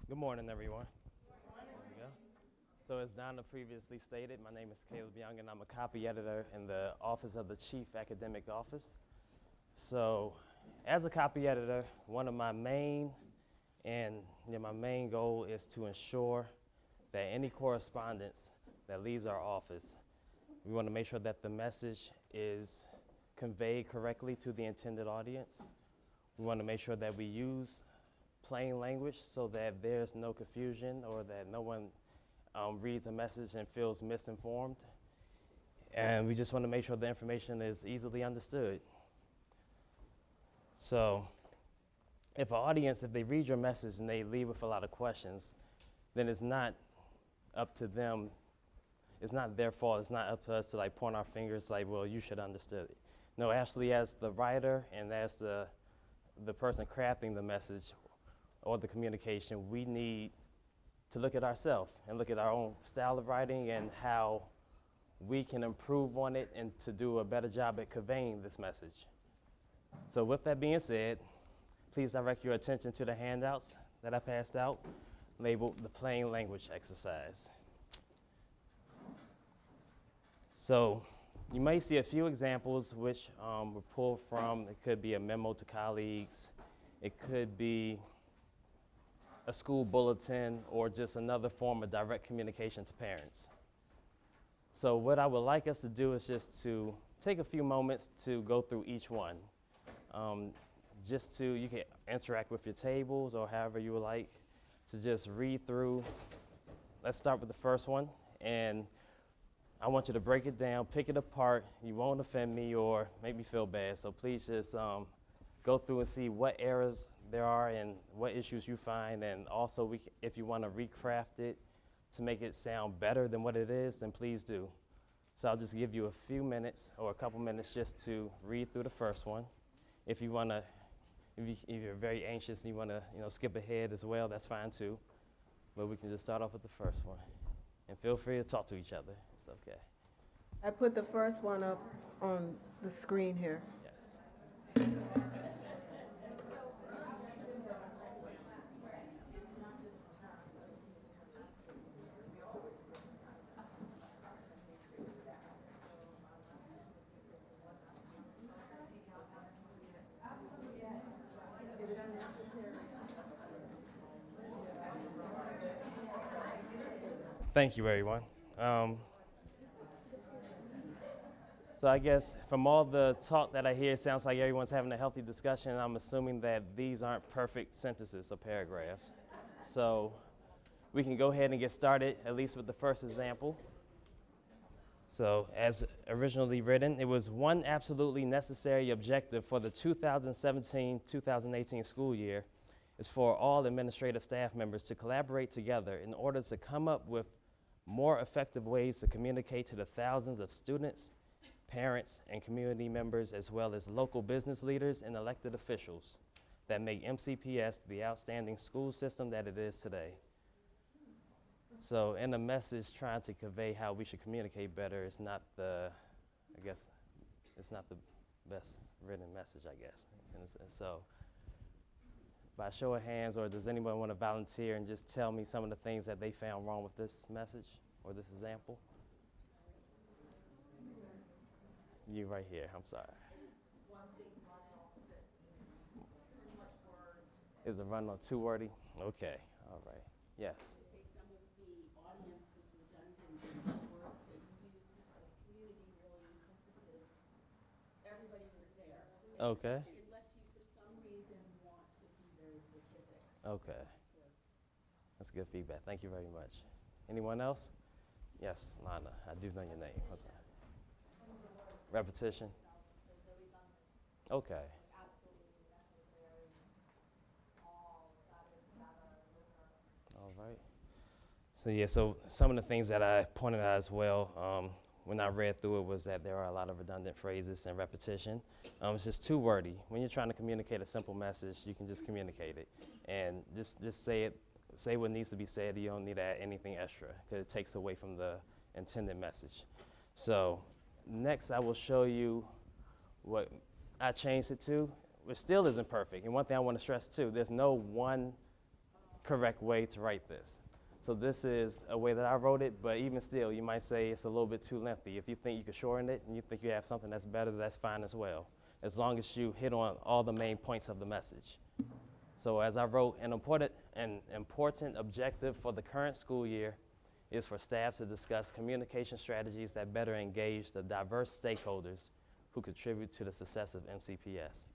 Good morning, everyone. There we go. So as Donna previously stated, my name is Caleb Young, and I'm a copy editor in the Office of the Chief Academic Office. So as a copy editor, one of my main goal is to ensure that any correspondence that leaves our office, we want to make sure that the message is conveyed correctly to the intended audience. We want to make sure that we use plain language so that there's no confusion or that no one reads a message and feels misinformed. And we just want to make sure the information is easily understood. So if an audience, if they read your message and they leave with a lot of questions, then it's not up to them. It's not their fault. It's not up to us to like point our fingers like, well, you should have understood it. No, actually as the writer and as the person crafting the message or the communication, we need to look at ourselves and look at our own style of writing and how we can improve on it and to do a better job at conveying this message. So with that being said, please direct your attention to the handouts that I passed out. labeled the plain language exercise. So you may see a few examples which were pulled from, it could be a memo to colleagues, it could be a school bulletin, or just another form of direct communication to parents. So what I would like us to do is just to take a few moments to go through each one. You can interact with your tables or however you would like to just read through. Let's start with the first one, and I want you to break it down, pick it apart. You won't offend me or make me feel bad, so please just go through and see what errors there are and what issues you find, and also if you want to recraft it to make it sound better than what it is, then please do. So I'll just give you a few minutes or a couple minutes just to read through the first one. If you want to, if you're very anxious and you want to, skip ahead as well, that's fine too. But we can just start off with the first one. And feel free to talk to each other. It's okay. I put the first one up on the screen here. Yes. Thank you, everyone. So I guess from all the talk that I hear, it sounds like everyone's having a healthy discussion, and I'm assuming that these aren't perfect sentences or paragraphs. So we can go ahead and get started, at least with the first example. So as originally written, it was one absolutely necessary objective for the 2017-2018 school year is for all administrative staff members to collaborate together in order to come up with more effective ways to communicate to the thousands of students, parents, and community members, as well as local business leaders and elected officials that make MCPS the outstanding school system that it is today. So in the message, trying to convey how we should communicate better is not it's not the best written message, I guess. And so by show of hands, or does anyone want to volunteer and just tell me some of the things that they found wrong with this message or this example? You right here, I'm sorry. One big run-on sentence. Too much words. Is a run-on too wordy? Okay, all right, yes. Say some of the audience was redundant in the words that you used because community really encompasses everybody that's there. Okay, Unless you, for some reason, want to be very specific. okay. That's good feedback, thank you very much. Anyone else? Yes, Lana, I do know your name. What's that? Repetition? Okay. All right. So yeah, so some of the things that I pointed out as well when I read through it was that there are a lot of redundant phrases and repetition. It's just too wordy. When you're trying to communicate a simple message, you can just communicate it. And just say it, say what needs to be said. You don't need to add anything extra because it takes away from the intended message. So next, I will show you what I changed it to, which still isn't perfect. And one thing I want to stress too, there's no one correct way to write this. So this is a way that I wrote it, but even still, you might say it's a little bit too lengthy. If you think you could shorten it and you think you have something that's better, that's fine as well, as long as you hit on all the main points of the message. So as I wrote, an important objective for the current school year is for staff to discuss communication strategies that better engage the diverse stakeholders who contribute to the success of MCPS.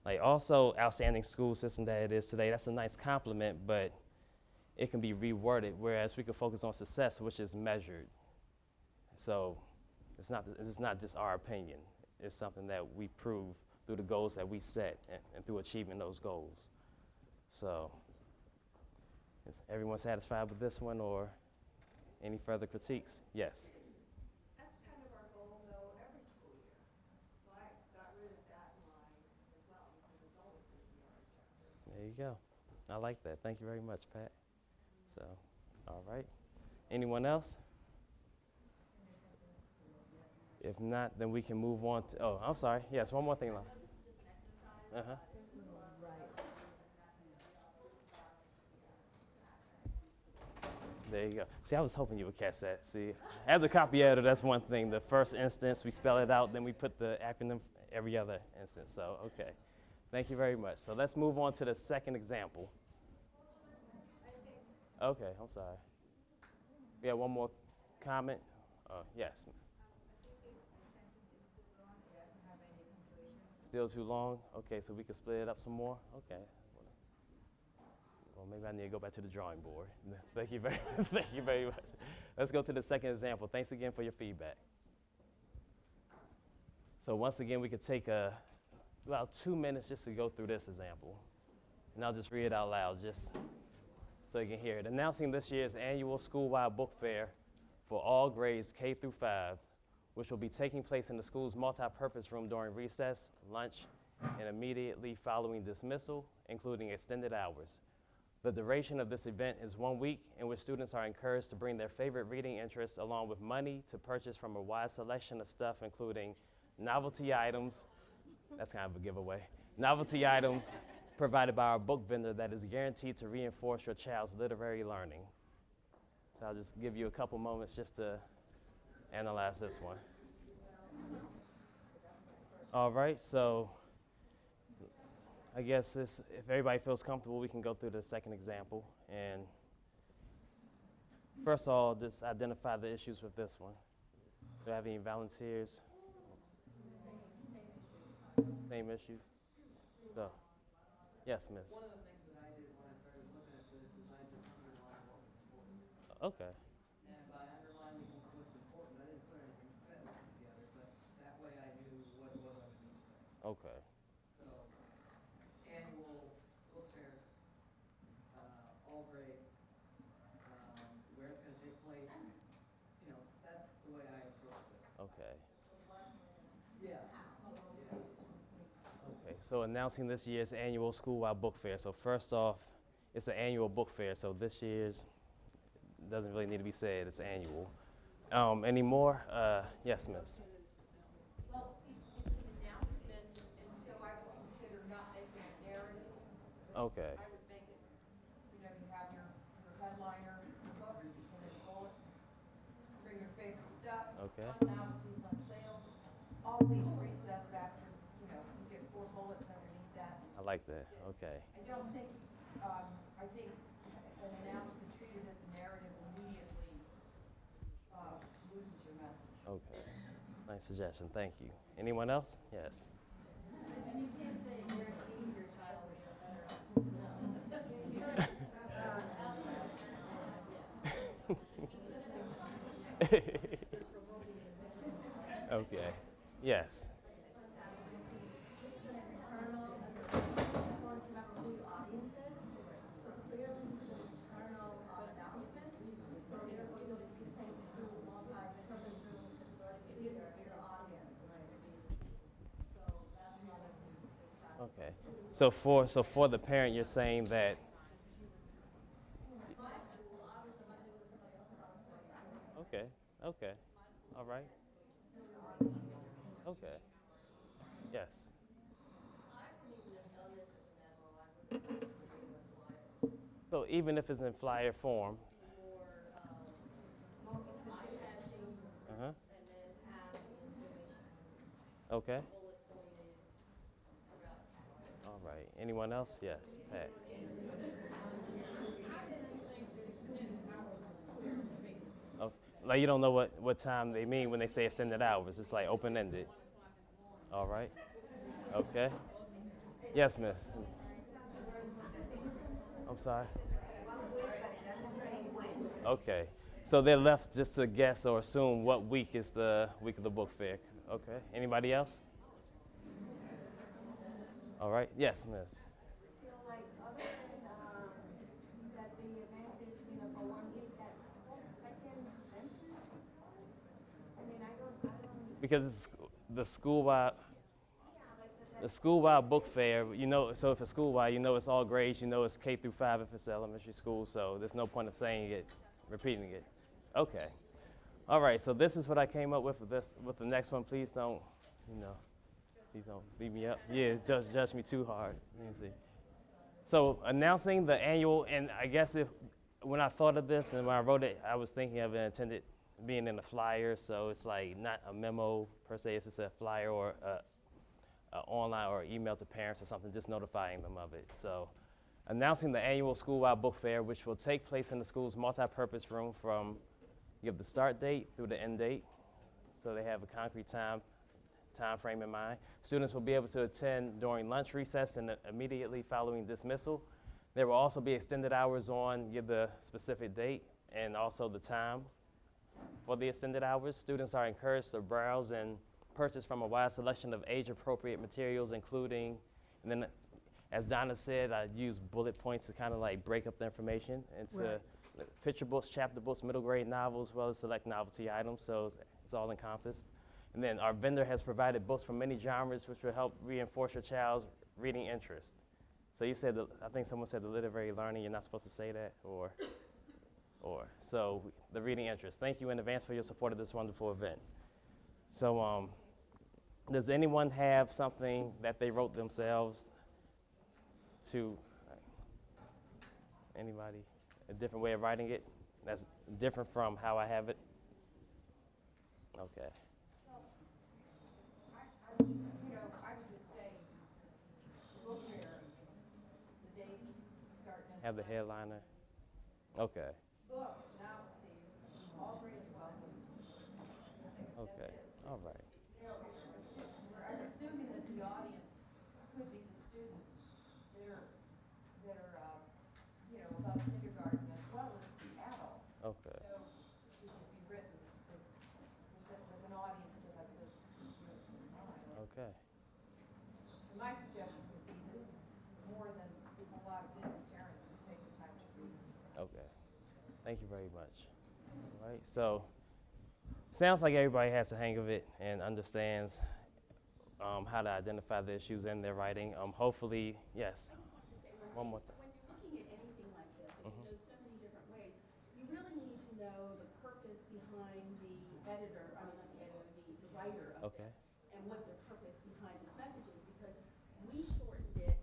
Like also, outstanding school system that it is today, that's a nice compliment, but it can be reworded, whereas we can focus on success, which is measured. So it's not just our opinion. It's something that we prove through the goals that we set and through achieving those goals. So is everyone satisfied with this one, or any further critiques? Yes. That's kind of our goal, though, every school year. So I got rid of that line as well, because it's always going to be our objective. There you go. I like that. Thank you very much, Pat. So, all right. Anyone else? If not, then we can move on to, oh, I'm sorry. Yes, one more thing, Lon. Uh-huh. There you go. See, I was hoping you would catch that. See, as a copy editor, that's one thing. The first instance, we spell it out, then we put the acronym every other instance. So, okay. Thank you very much. So let's move on to the second example. Okay, I'm sorry. We have one more comment? Yes. Still too long? Okay, so we can split it up some more? Okay. Well, maybe I need to go back to the drawing board. Thank you very much. Let's go to the second example. Thanks again for your feedback. So once again, we could take about 2 minutes just to go through this example. And I'll just read it out loud just so you can hear it. Announcing this year's annual school-wide book fair for all grades K through 5, which will be taking place in the school's multi-purpose room during recess, lunch, and immediately following dismissal, including extended hours. The duration of this event is 1 week, in which students are encouraged to bring their favorite reading interests along with money to purchase from a wide selection of stuff, including novelty items, that's kind of a giveaway, novelty items provided by our book vendor that is guaranteed to reinforce your child's literary learning. So I'll just give you a couple moments just to analyze this one. All right, so I guess if everybody feels comfortable, we can go through the second example. And first of all, just identify the issues with this one. Do I have any volunteers? Same issues? So, yes, miss. One of the things that I did when I started looking at this is I just underlined what was important. Okay, And by underlining what's important, I didn't put anything sentences together, but that way I knew what it was I would need to say. okay, So, annual book fair, all grades, where it's gonna take place, you know, that's the way I approach this. okay. Yeah. Okay, so announcing this year's annual school-wide book fair. So first off, it's an annual book fair, so this year's doesn't really need to be said, it's annual. Any more? Yes, miss. Well, it's an announcement, and so I would consider not making a narrative. Okay, I would make it, you know, you have your headliner, your book, and then bullets, bring your favorite stuff. Okay. Fun novelties on sale. All week recess after, you know, you get 4 bullets underneath that. I like that, okay. I don't think, I think an announcement treated as a narrative immediately loses your message. Okay, nice suggestion, thank you. Anyone else? Yes. And you can't say guarantee your child will get better. Okay, yes. Okay, so for the parent, you're saying that. Okay, okay, all right. Okay, yes. So even if it's in flyer form. Uh-huh. Okay. All right. Anyone else? Yes, Pat. Okay. Like you don't know what time they mean when they say extended hours. It's like open-ended. All right. Okay. Yes, miss. I'm sorry. Okay. So they're left just to guess or assume what week is the week of the book fair. Okay. Anybody else? All right. Yes, miss. Feel like other than that the event is, you know, for 1 week, that's second sentence. I mean, I don't. Because it's the school-wide book fair, you know, so if it's school-wide, you know it's all grades, you know it's K through 5 if it's elementary school, so there's no point of saying it, repeating it. Okay. All right, so this is what I came up with the next one. Please don't, please don't beat me up. Yeah, judge me too hard. Let me see. So announcing the annual, and I guess if when I thought of this and when I wrote it, I was thinking of it intended being in a flyer, so it's like not a memo per se, it's just a flyer or a online or email to parents or something, just notifying them of it. So announcing the annual school-wide book fair, which will take place in the school's multi-purpose room from give the start date through the end date, so they have a concrete time frame in mind. Students will be able to attend during lunch recess and immediately following dismissal. There will also be extended hours on, give the specific date and also the time for the extended hours. Students are encouraged to browse and purchase from a wide selection of age-appropriate materials, including, and then as Donna said, I use bullet points to kind of like break up the information into picture books, chapter books, middle grade novels, as well as select novelty items, so it's all encompassed. And then our vendor has provided books from many genres which will help reinforce your child's reading interest. So you said, I think someone said the literary learning, you're not supposed to say that, so the reading interest. Thank you in advance for your support of this wonderful event. So does anyone have something that they wrote themselves to, anybody, a different way of writing it that's different from how I have it? Okay. I would just say, book fair, the dates, start next Have the month. headliner? Okay, Books, novelties, all grades welcome. okay, all right. I'm assuming that the audience could be the students that are above kindergarten as well as the adults. Okay. So it could be written with an audience that has those two groups in mind. Okay. So my suggestion would be this is more than a lot of busy parents would take the time to read. Okay. Thank you very much. All right. So, sounds like everybody has the hang of it and understands how to identify the issues in their writing. Hopefully, yes. One more thing. When you're looking at anything like this, and it goes so many different ways, you really need to know the purpose behind the editor, I mean, not the editor, the writer of Okay. this, and what their purpose behind this message is, because we shortened it,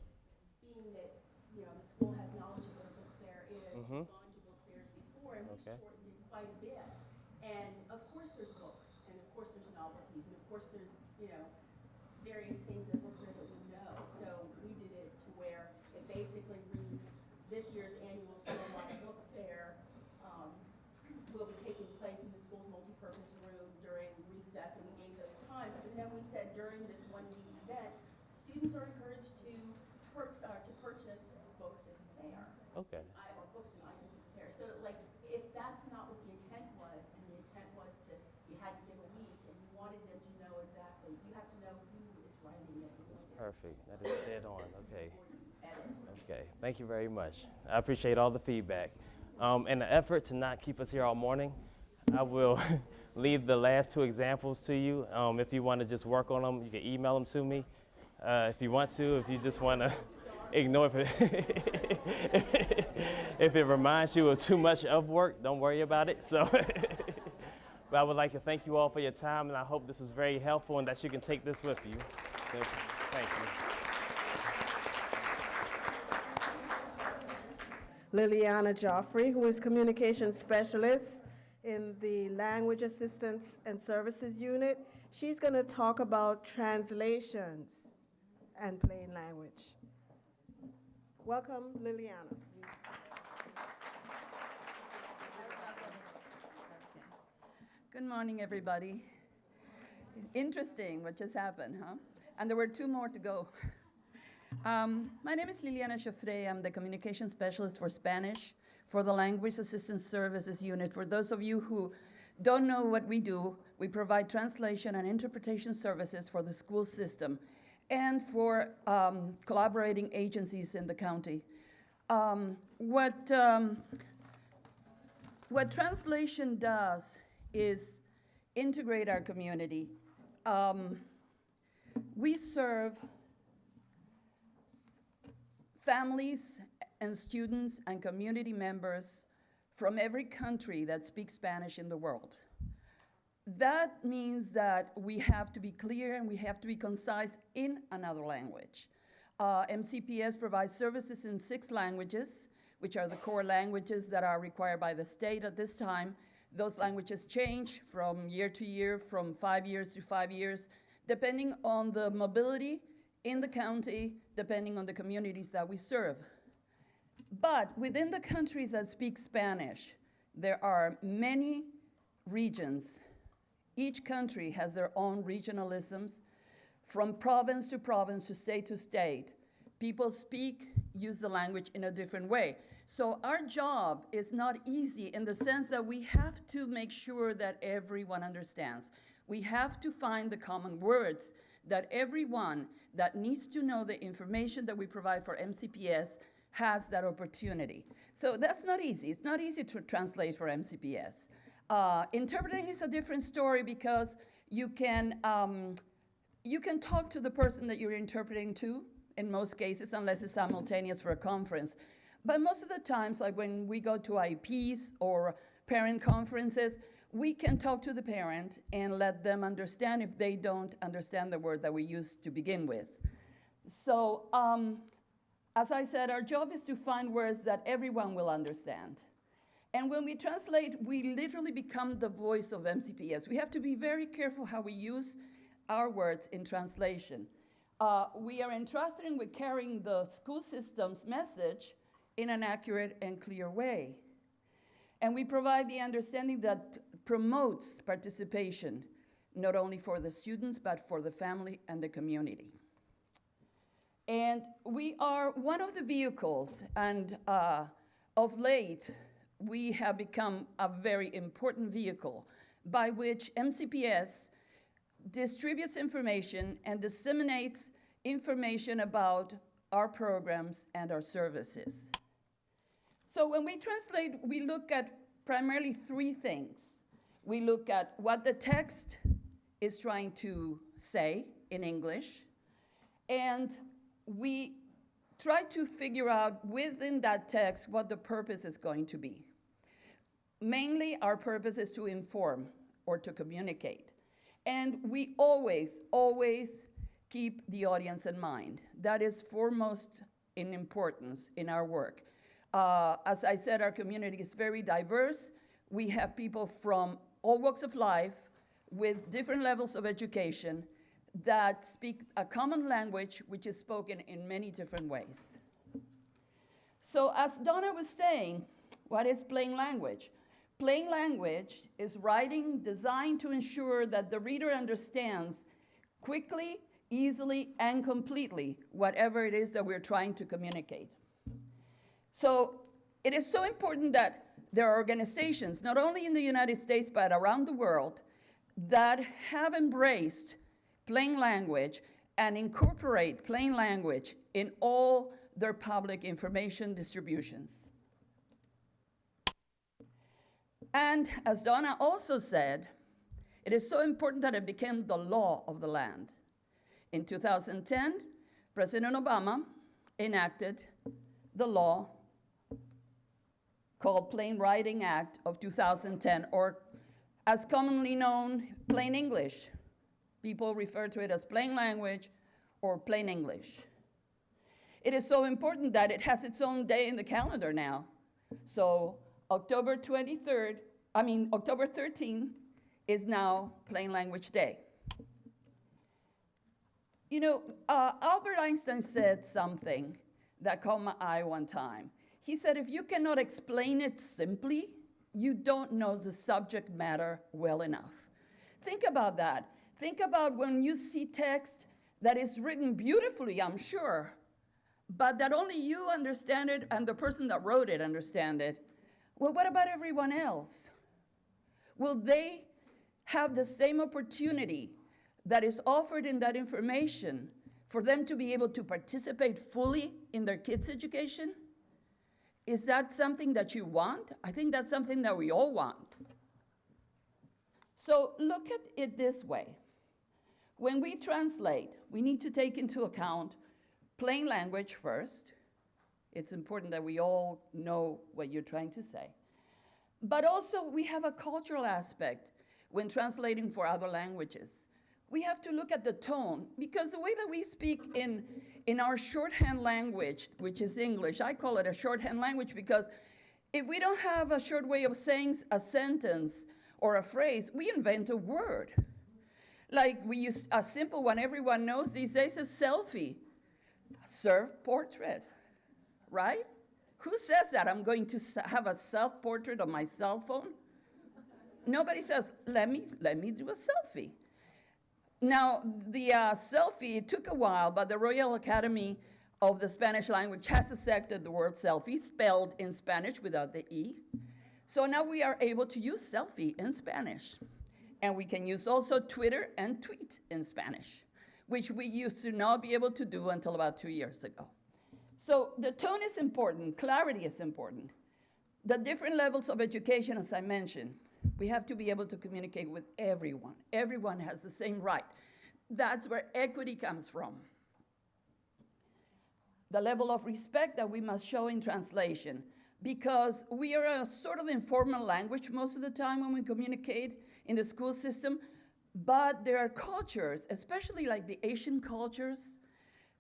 being that, the school has knowledge of what a book fair is, Mhm. we've gone to book fairs before, and we Okay. shortened it quite a bit. And of course there's books, and of course there's novelties, and of course there's, various things that book fair that we know. So we did it to where it basically reads, this year's annual school-wide book fair will be taking place in the school's multipurpose room during recess, and we gave those times. But then we said during this one-week event, students are encouraged to purchase books at the fair. Okay. Or books and items at the fair. So like, if that's not what the intent was, and the intent was you had to give a week, and you wanted them to know exactly, you have to know who is writing it. That's perfect. That is dead on. Okay. Okay. Thank you very much. I appreciate all the feedback. In an effort to not keep us here all morning, I will leave the last two examples to you. If you want to just work on them, you can email them to me. If you want to, if you just want to ignore it. If it reminds you of too much of work, don't worry about it. So, but I would like to thank you all for your time, and I hope this was very helpful and that you can take this with you. Thank you. Liliana Joffrey, who is Communications Specialist in the Language Assistance and Services Unit. She's going to talk about translations and plain language. Welcome, Liliana, please. Good morning, everybody. Interesting what just happened, huh? And there were two more to go. My name is Liliana Joffrey. I'm the Communication Specialist for Spanish for the Language Assistance Services Unit. For those of you who don't know what we do, we provide translation and interpretation services for the school system and for collaborating agencies in the county. What translation does is integrate our community. We serve families and students and community members from every country that speaks Spanish in the world. That means that we have to be clear and we have to be concise in another language. MCPS provides services in 6 languages. which are the core languages that are required by the state at this time. Those languages change from year to year, from 5 years to 5 years, depending on the mobility in the county, depending on the communities that we serve. But within the countries that speak Spanish, there are many regions. Each country has their own regionalisms. From province to province, to state, people speak, use the language in a different way. So our job is not easy in the sense that we have to make sure that everyone understands. We have to find the common words that everyone that needs to know the information that we provide for MCPS has that opportunity. So that's not easy. It's not easy to translate for MCPS. Interpreting is a different story because you can talk to the person that you're interpreting to, in most cases, unless it's simultaneous for a conference. But most of the times, like when we go to IEPs or parent conferences, we can talk to the parent and let them understand if they don't understand the word that we use to begin with. So, as I said, our job is to find words that everyone will understand. And when we translate, we literally become the voice of MCPS. We have to be very careful how we use our words in translation. We are entrusted with carrying the school system's message in an accurate and clear way. And we provide the understanding that promotes participation, not only for the students, but for the family and the community. And we are one of the vehicles, and of late, we have become a very important vehicle by which MCPS distributes information and disseminates information about our programs and our services. So when we translate, we look at primarily three things. We look at what the text is trying to say in English, and we try to figure out within that text what the purpose is going to be. Mainly, our purpose is to inform or to communicate. And we always, always keep the audience in mind. That is foremost in importance in our work. As I said, our community is very diverse. We have people from all walks of life with different levels of education that speak a common language which is spoken in many different ways. So as Donna was saying, what is plain language? Plain language is writing designed to ensure that the reader understands quickly, easily, and completely whatever it is that we're trying to communicate. So it is so important that there are organizations, not only in the United States, but around the world, that have embraced plain language and incorporate plain language in all their public information distributions. And as Donna also said, it is so important that it became the law of the land. In 2010, President Obama enacted the law called Plain Writing Act of 2010, or as commonly known, plain English. People refer to it as plain language or plain English. It is so important that it has its own day in the calendar now. So October 13th is now Plain Language Day. You know, Albert Einstein said something that caught my eye one time. He said, if you cannot explain it simply, you don't know the subject matter well enough. Think about that. Think about when you see text that is written beautifully, I'm sure, but that only you understand it and the person that wrote it understand it. Well, what about everyone else? Will they have the same opportunity that is offered in that information for them to be able to participate fully in their kids' education? Is that something that you want? I think that's something that we all want. So look at it this way. When we translate, we need to take into account plain language first. It's important that we all know what you're trying to say. But also, we have a cultural aspect when translating for other languages. we have to look at the tone, because the way that we speak in our shorthand language, which is English, I call it a shorthand language because if we don't have a short way of saying a sentence or a phrase, we invent a word. Like we use a simple one everyone knows these days is selfie, self-portrait, right? Who says that I'm going to have a self-portrait on my cell phone? Nobody says, let me do a selfie. Now, the selfie, it took a while, but the Royal Academy of the Spanish language has accepted the word selfie, spelled in Spanish without the E. So now we are able to use selfie in Spanish. And we can use also Twitter and tweet in Spanish, which we used to not be able to do until about 2 years ago. So the tone is important, clarity is important. The different levels of education, as I mentioned, we have to be able to communicate with everyone. Everyone has the same right. That's where equity comes from. The level of respect that we must show in translation, because we are a sort of informal language most of the time when we communicate in the school system, but there are cultures, especially like the Asian cultures,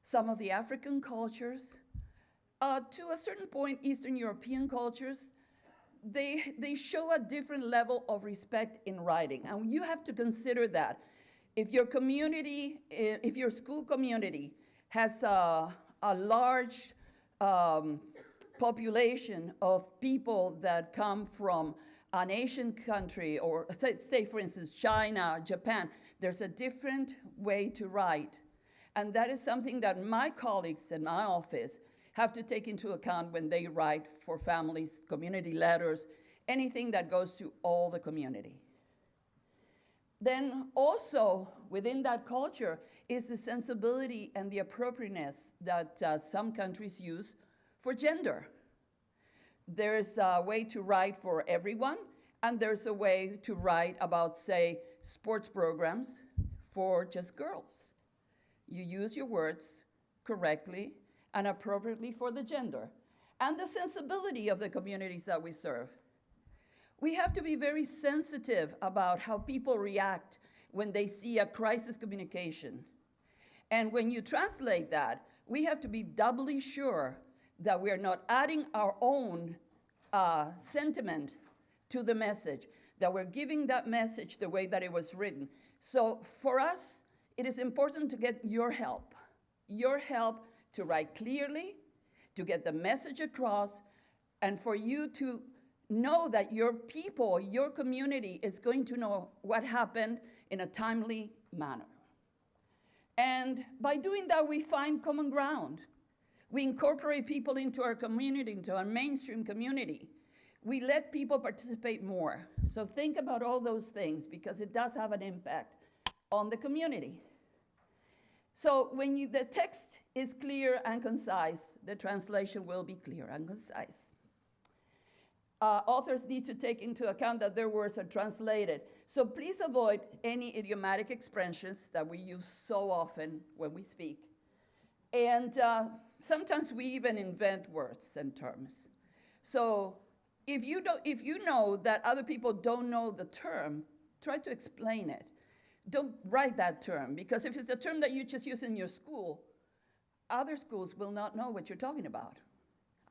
some of the African cultures, to a certain point, Eastern European cultures, they show a different level of respect in writing. And you have to consider that. If your community, if your school community has a large population of people that come from an Asian country, or say for instance, China, Japan, there's a different way to write. And that is something that my colleagues in my office have to take into account when they write for families, community letters, anything that goes to all the community. Then also within that culture is the sensibility and the appropriateness that some countries use for gender. There's a way to write for everyone, and there's a way to write about, say, sports programs for just girls. You use your words correctly and appropriately for the gender, and the sensibility of the communities that we serve. We have to be very sensitive about how people react when they see a crisis communication. And when you translate that, we have to be doubly sure that we are not adding our own sentiment to the message, that we're giving that message the way that it was written. So for us, it is important to get your help to write clearly, to get the message across, and for you to know that your people, your community is going to know what happened in a timely manner. And by doing that, we find common ground. We incorporate people into our community, into our mainstream community. We let people participate more. So think about all those things, because it does have an impact on the community. So when the text is clear and concise, the translation will be clear and concise. Authors need to take into account that their words are translated. So please avoid any idiomatic expressions that we use so often when we speak. And sometimes we even invent words and terms. So if you know that other people don't know the term, try to explain it. Don't write that term, because if it's a term that you just use in your school, other schools will not know what you're talking about.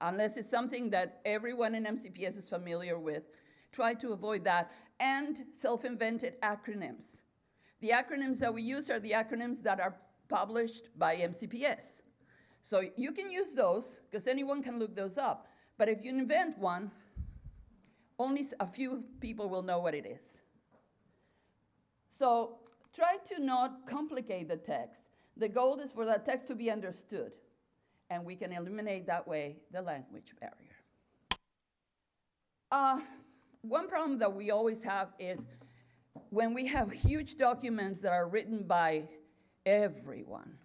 Unless it's something that everyone in MCPS is familiar with, try to avoid that. And self-invented acronyms. The acronyms that we use are the acronyms that are published by MCPS. So you can use those, because anyone can look those up. But if you invent one, only a few people will know what it is. So try to not complicate the text. The goal is for that text to be understood, and we can eliminate that way the language barrier. One problem that we always have is when we have huge documents that are written by everyone.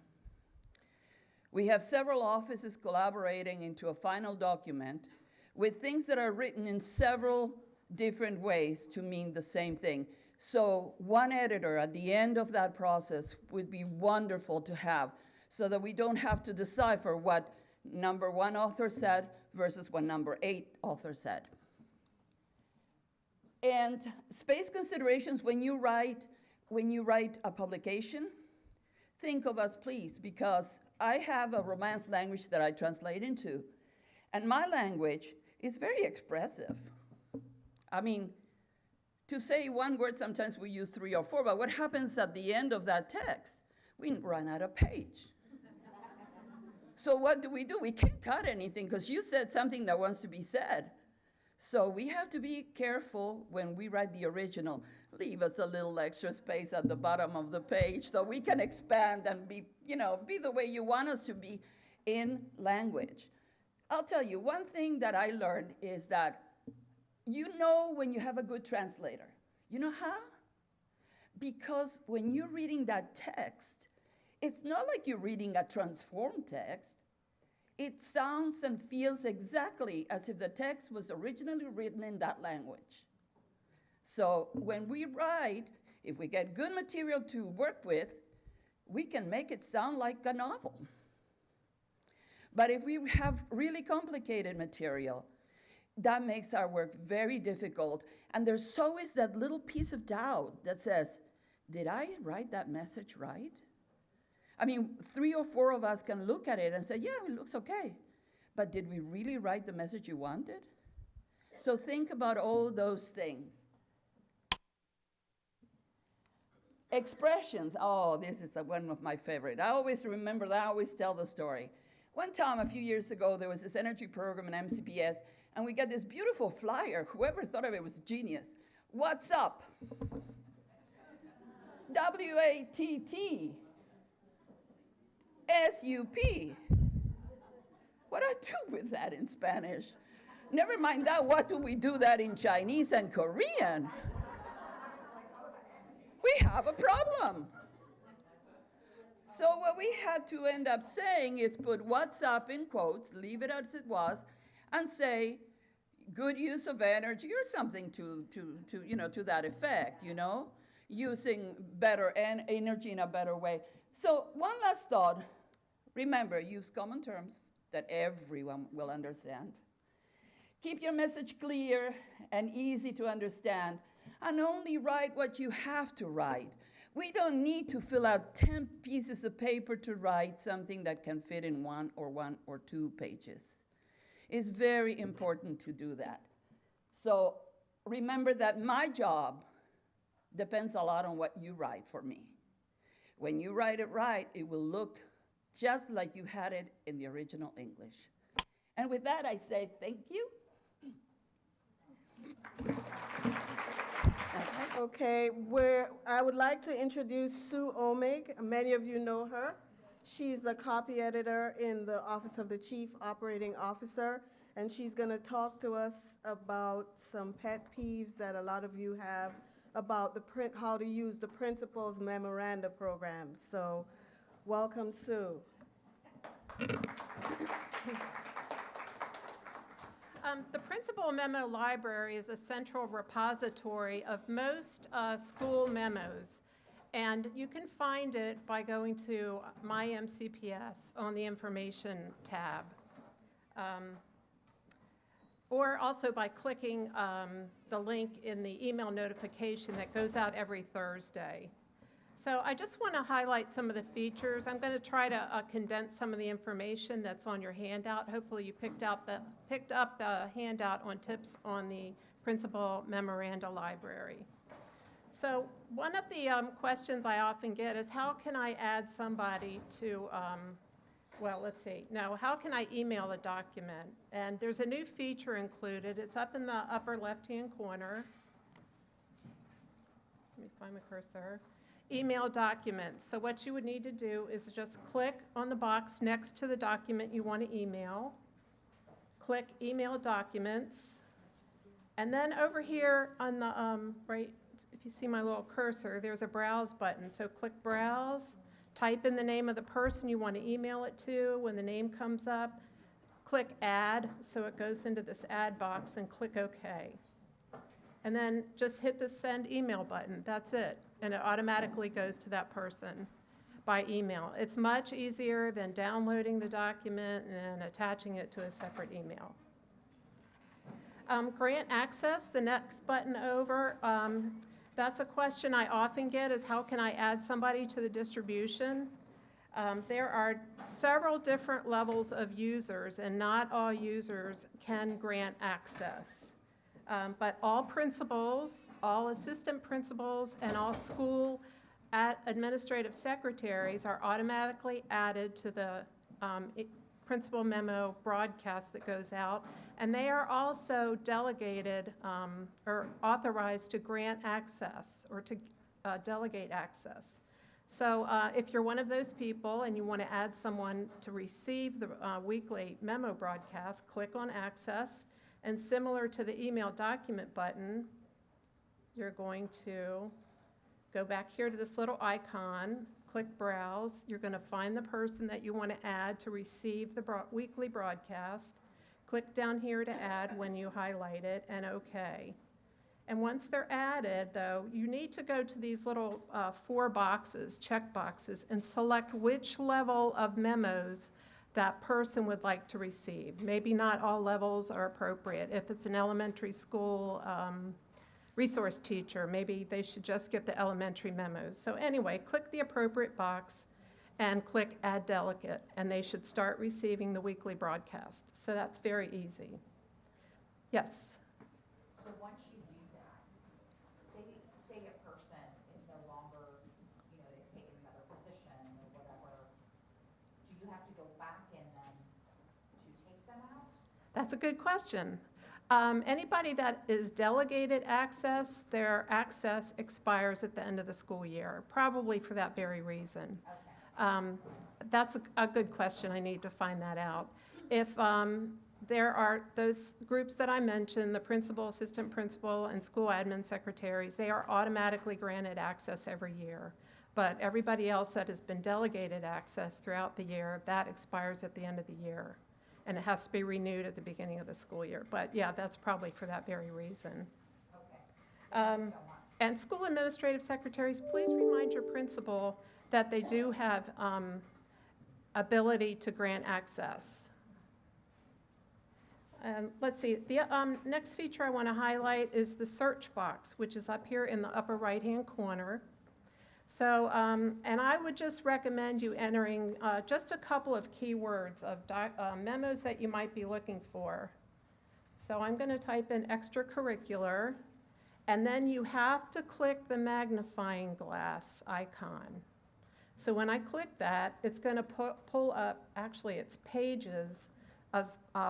We have several offices collaborating into a final document with things that are written in several different ways to mean the same thing. So one editor at the end of that process would be wonderful to have, so that we don't have to decipher what number 1 author said versus what number 8 author said. And space considerations when you write when you write a publication, think of us, please, because I have a Romance language that I translate into. And my language is very expressive. I mean, to say one word, sometimes we use 3 or 4, but what happens at the end of that text? We run out of page. So what do? We can't cut anything because you said something that wants to be said. So we have to be careful when we write the original. Leave us a little extra space at the bottom of the page so we can expand and be the way you want us to be in language. I'll tell you, one thing that I learned is that you know when you have a good translator. You know how? Because when you're reading that text, it's not like you're reading a transformed text. It sounds and feels exactly as if the text was originally written in that language. So when we write, if we get good material to work with, we can make it sound like a novel. But if we have really complicated material, that makes our work very difficult. And there's always that little piece of doubt that says, did I write that message right? I mean, 3 or 4 of us can look at it and say, yeah, it looks okay. But did we really write the message you wanted? So think about all those things. Expressions. Oh, this is one of my favorite. I always remember that. I always tell the story. One time, a few years ago, there was this energy program in MCPS, and we got this beautiful flyer. Whoever thought of it was genius. What's up? W-A-T-T. S-U-P. What do I do with that in Spanish? Never mind that, what do we do that in Chinese and Korean? We have a problem. So what we had to end up saying is put what's up in quotes, leave it as it was, and say good use of energy or something to that effect, using better energy in a better way. So one last thought, remember, use common terms that everyone will understand. Keep your message clear and easy to understand, and only write what you have to write. We don't need to fill out 10 pieces of paper to write something that can fit in 1 or 2 pages. It's very important to do that. So remember that my job depends a lot on what you write for me. When you write it right, it will look just like you had it in the original English. And with that, I say thank you. Okay, I would like to introduce Sue Omig. Many of you know her. She's the copy editor in the Office of the Chief Operating Officer, and she's going to talk to us about some pet peeves that a lot of you have about how to use the Principal's Memoranda program. So, welcome, Sue. The Principal Memo Library is a central repository of most school memos, and you can find it by going to My MCPS on the Information tab, or also by clicking the link in the email notification that goes out every Thursday. So I just want to highlight some of the features. I'm going to try to condense some of the information that's on your handout. Hopefully you picked up the handout on tips on the Principal Memoranda Library. So one of the questions I often get is, how can I add somebody to, how can I email a document? And there's a new feature included. It's up in the upper left-hand corner. Let me find my cursor. Email documents. So what you would need to do is just click on the box next to the document you want to email. Click Email Documents. And then over here on the right, if you see my little cursor, there's a Browse button. So click Browse, type in the name of the person you want to email it to. When the name comes up, click Add, so it goes into this Add box, and click OK. And then just hit the Send Email button. That's it. And it automatically goes to that person by email. It's much easier than downloading the document and attaching it to a separate email. Grant access, the next button over. That's a question I often get, is how can I add somebody to the distribution? There are several different levels of users, and not all users can grant access. But all principals, all assistant principals, and all school administrative secretaries are automatically added to the principal memo broadcast that goes out, and they are also delegated or authorized to grant access or to delegate access. So if you're one of those people and you want to add someone to receive the weekly memo broadcast, click on Access, and similar to the email document button, you're going to go back here to this little icon, click Browse. You're going to find the person that you want to add to receive the weekly broadcast. Click down here to add when you highlight it, and OK. And once they're added, though, you need to go to these little 4 boxes, check boxes, and select which level of memos that person would like to receive. Maybe not all levels are appropriate. If it's an elementary school resource teacher, maybe they should just get the elementary memos. So anyway, click the appropriate box and click Add Delegate, and they should start receiving the weekly broadcast. So that's very easy. Yes? So once you do that, say a person is no longer, they've taken another position or whatever, do you have to go back and then to take them out? That's a good question. Anybody that is delegated access, their access expires at the end of the school year, probably for that very reason. Okay. That's a good question. I need to find that out. If there are those groups that I mentioned, the principal, assistant principal, and school admin secretaries, they are automatically granted access every year. But everybody else that has been delegated access throughout the year, that expires at the end of the year. And it has to be renewed at the beginning of the school year. But yeah, that's probably for that very reason. Okay. And school administrative secretaries, please remind your principal that they do have ability to grant access. Let's see, the next feature I want to highlight is the search box, which is up here in the upper right-hand corner. So, and I would just recommend you entering just a couple of keywords of memos that you might be looking for. So I'm going to type in extracurricular, and then you have to click the magnifying glass icon. So when I click that, it's going to pull up, actually it's pages of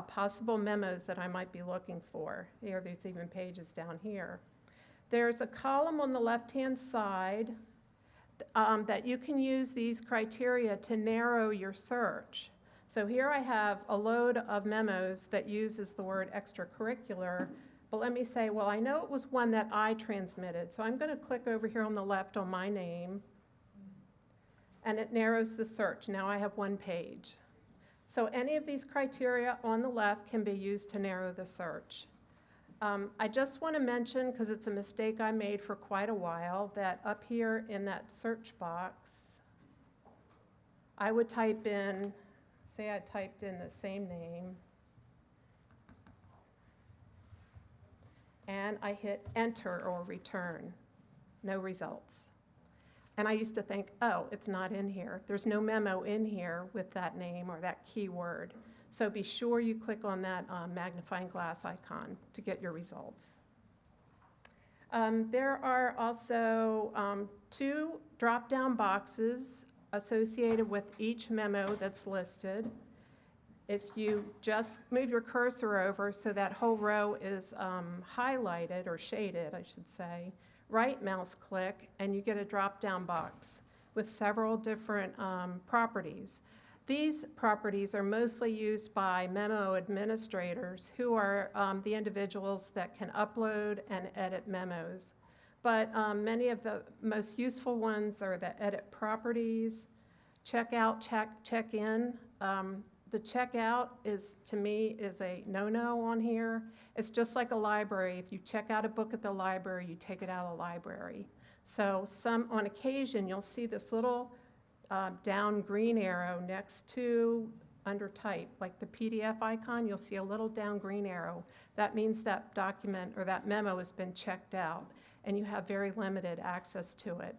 possible memos that I might be looking for. Here, there's even pages down here. There's a column on the left-hand side that you can use these criteria to narrow your search. So here I have a load of memos that uses the word extracurricular, but let me say, well, I know it was one that I transmitted, so I'm going to click over here on the left on my name, and it narrows the search. Now I have 1 page. So any of these criteria on the left can be used to narrow the search. I just want to mention, because it's a mistake I made for quite a while, that up here in that search box, I would type in, say I typed in the same name, and I hit enter or return. No results. And I used to think, oh, it's not in here. There's no memo in here with that name or that keyword. So be sure you click on that magnifying glass icon to get your results. There are also 2 drop-down boxes associated with each memo that's listed. If you just move your cursor over so that whole row is highlighted or shaded, I should say, right mouse click, and you get a drop-down box with several different properties. These properties are mostly used by memo administrators who are the individuals that can upload and edit memos. But many of the most useful ones are the edit properties, check out, check in. The checkout is, to me, is a no-no on here. It's just like a library. If you check out a book at the library, you take it out of the library. So on occasion, you'll see this little down green arrow next to under type, like the PDF icon, you'll see a little down green arrow. That means that document or that memo has been checked out. and you have very limited access to it.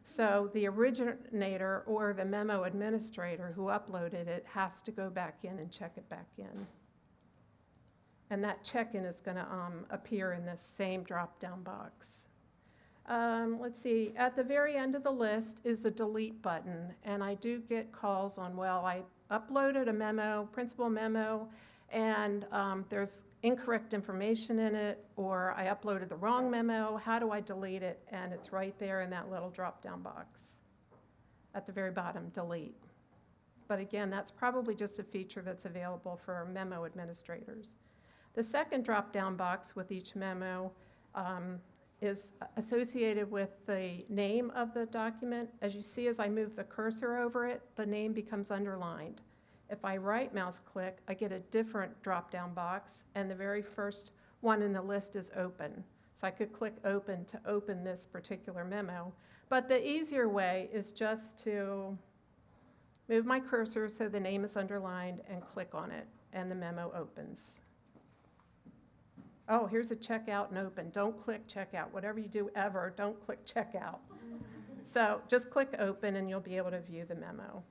So the originator or the memo administrator who uploaded it has to go back in and check it back in. And that check-in is going to appear in this same drop-down box. Let's see, at the very end of the list is a delete button, and I do get calls on, well, I uploaded a memo, principal memo, and there's incorrect information in it, or I uploaded the wrong memo, how do I delete it? And it's right there in that little drop-down box at the very bottom, delete. But again, that's probably just a feature that's available for memo administrators. The second drop-down box with each memo is associated with the name of the document. As you see, as I move the cursor over it, the name becomes underlined. If I right mouse click, I get a different drop-down box, and the very first one in the list is open. So I could click open to open this particular memo. But the easier way is just to move my cursor so the name is underlined and click on it, and the memo opens. Oh, here's a checkout and open. Don't click checkout. Whatever you do ever, don't click checkout. So just click open and you'll be able to view the memo.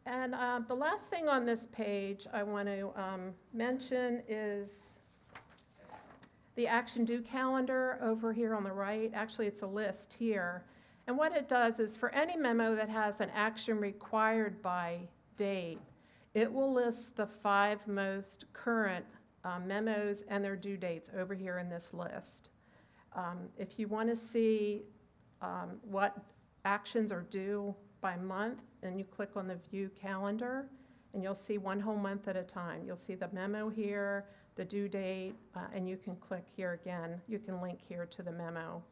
And the last thing on this page I want to mention is the action due calendar over here on the right. Actually, it's a list here. And what it does is for any memo that has an action required by date, it will list the 5 most current memos and their due dates over here in this list. If you want to see what actions are due by month, and you click on the view calendar, and you'll see one whole month at a time. You'll see the memo here, the due date, and you can click here again. You can link here to the memo.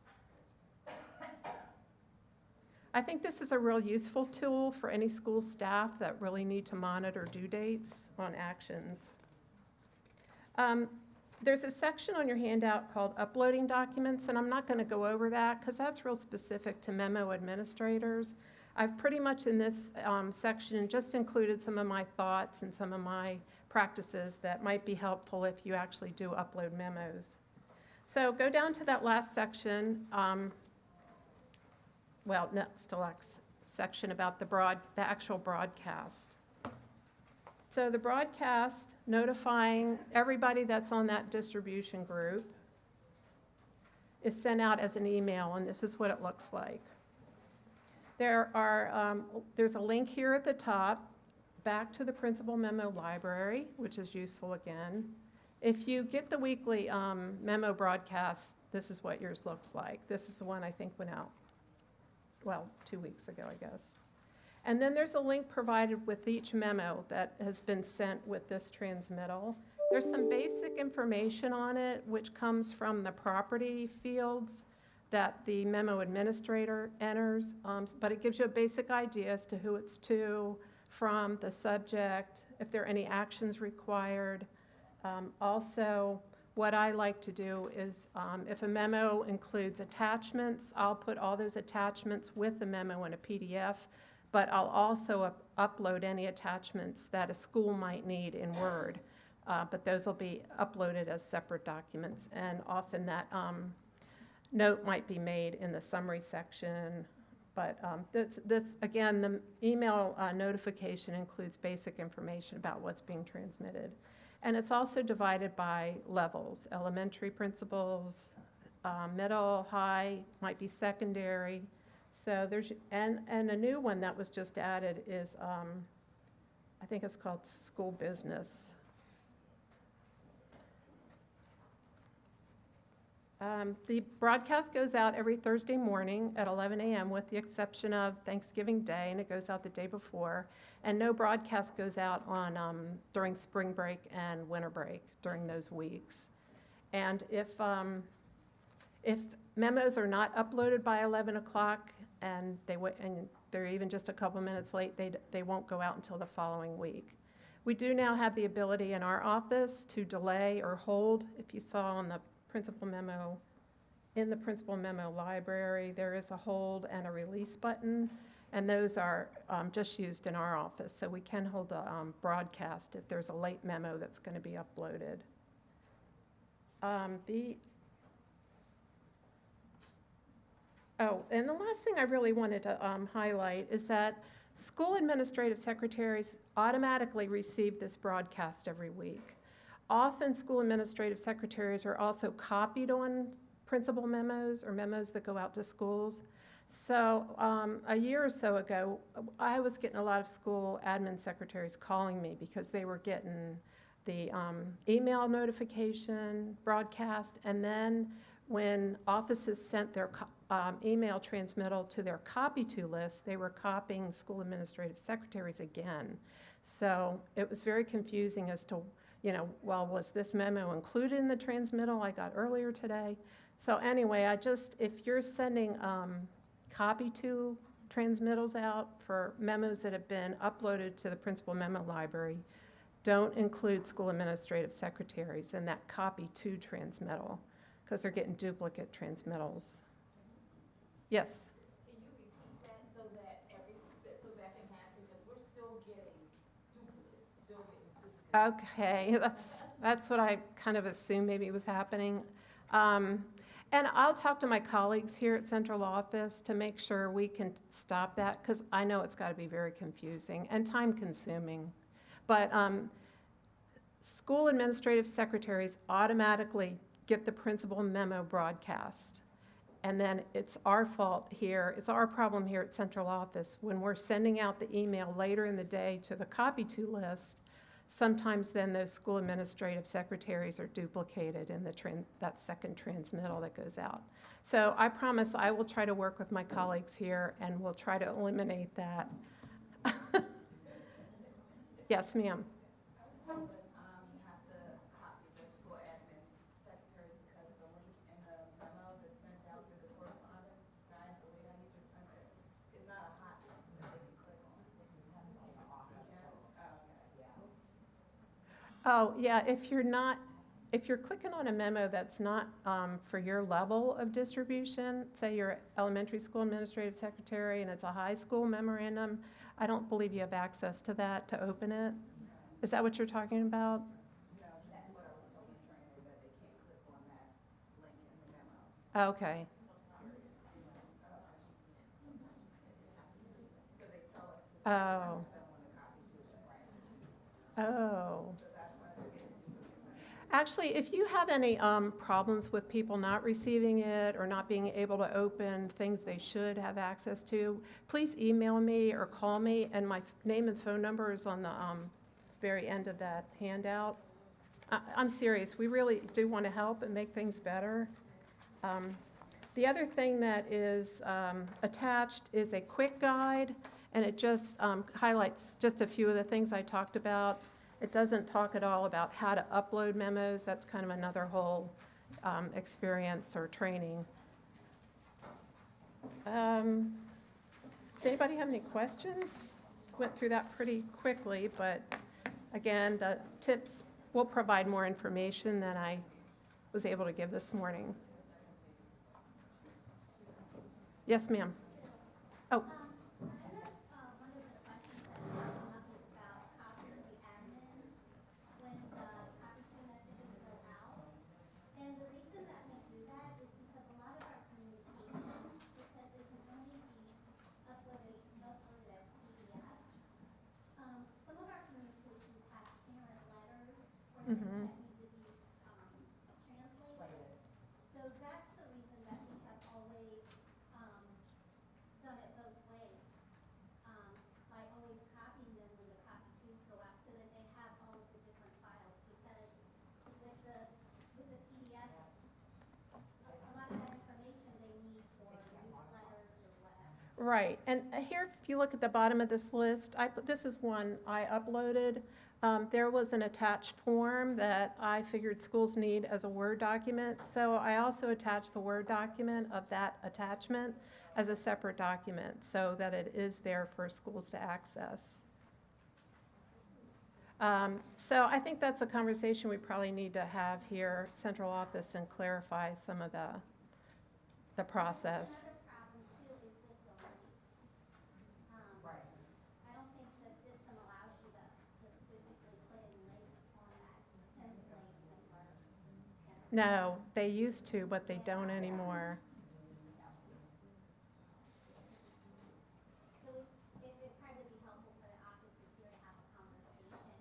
I think this is a real useful tool for any school staff that really need to monitor due dates on actions. There's a section on your handout called uploading documents, and I'm not going to go over that because that's real specific to memo administrators. I've pretty much in this section just included some of my thoughts and some of my practices that might be helpful if you actually do upload memos. So go down to that last section. Well, next to last section about the actual broadcast. So the broadcast notifying everybody that's on that distribution group is sent out as an email, and this is what it looks like. There's a link here at the top back to the principal memo library, which is useful again. If you get the weekly memo broadcast, this is what yours looks like. This is the one I think went out, well, 2 weeks ago, I guess. And then there's a link provided with each memo that has been sent with this transmittal. There's some basic information on it, which comes from the property fields that the memo administrator enters, but it gives you a basic idea as to who it's to, from, the subject, if there are any actions required. Also, what I like to do is if a memo includes attachments, I'll put all those attachments with the memo in a PDF, but I'll also upload any attachments that a school might need in Word. But those will be uploaded as separate documents, and often that note might be made in the summary section. But this again, the email notification includes basic information about what's being transmitted. And it's also divided by levels, elementary principals, middle, high, might be secondary. So there's, and a new one that was just added is, I think it's called school business. The broadcast goes out every Thursday morning at 11 a.m. with the exception of Thanksgiving Day, and it goes out the day before. And no broadcast goes out on during spring break and winter break during those weeks. And if memos are not uploaded by 11 o'clock and they're even just a couple minutes late, they won't go out until the following week. We do now have the ability in our office to delay or hold. If you saw on the principal memo, in the principal memo library, there is a hold and a release button. And those are just used in our office, so we can hold a broadcast if there's a late memo that's going to be uploaded. And the last thing I really wanted to highlight is that school administrative secretaries automatically receive this broadcast every week. Often, school administrative secretaries are also copied on principal memos or memos that go out to schools. So a year or so ago, I was getting a lot of school admin secretaries calling me because they were getting the email notification broadcast, and then when offices sent their email transmittal to their copy to list, they were copying school administrative secretaries again. So it was very confusing as to, well, was this memo included in the transmittal I got earlier today? So anyway, if you're sending copy to transmittals out for memos that have been uploaded to the principal memo library, don't include school administrative secretaries in that copy to transmittal, because they're getting duplicate transmittals. Yes? Can you repeat that so that can happen, because we're still getting duplicates, Okay, that's what I kind of assumed maybe was happening. And I'll talk to my colleagues here at central office to make sure we can stop that, because I know it's got to be very confusing and time consuming. But school administrative secretaries automatically get the principal memo broadcast. And then it's our fault here, it's our problem here at central office when we're sending out the email later in the day to the copy to list. Sometimes then those school administrative secretaries are duplicated in that second transmittal that goes out. So I promise I will try to work with my colleagues here and we'll try to eliminate that. Yes, ma'am. You have to copy the school admin secretaries because the link in the memo that's sent out through the correspondence guide, the way that you just sent it, is not a hot link that they can click on. It depends on the office. Oh, yeah, if you're clicking on a memo that's not for your level of distribution, say you're elementary school administrative secretary and it's a high school memorandum, I don't believe you have access to that to open it. Is that what you're talking about? No, that's what I was told in training, that they can't click on that link in the memo. Okay. So they tell us to send it out to them on the copy to it. Oh. So that's why they're getting duplicate. Actually, if you have any problems with people not receiving it or not being able to open things they should have access to, please email me or call me, and my name and phone number is on the very end of that handout. I'm serious, we really do want to help and make things better. The other thing that is attached is a quick guide, and it just highlights just a few of the things I talked about. It doesn't talk at all about how to upload memos. That's kind of another whole experience or training. Does anybody have any questions? Went through that pretty quickly, but again, the tips will provide more information than I was able to give this morning. Yes, ma'am. Oh. Mm-hmm. That need to be translated. So that's the reason that we have always done it both ways, by always copying them when the copy twos go out so that they have all of the different files, because with the PDF, a lot of that information they need for newsletters or whatever. Right, and here, if you look at the bottom of this list, this is one I uploaded. There was an attached form that I figured schools need as a Word document, so I also attached the Word document of that attachment as a separate document so that it is there for schools to access. So I think that's a conversation we probably need to have here at central office and clarify some of the process. No, they used to, but they don't anymore. So it'd probably be helpful for the offices here to have a conversation,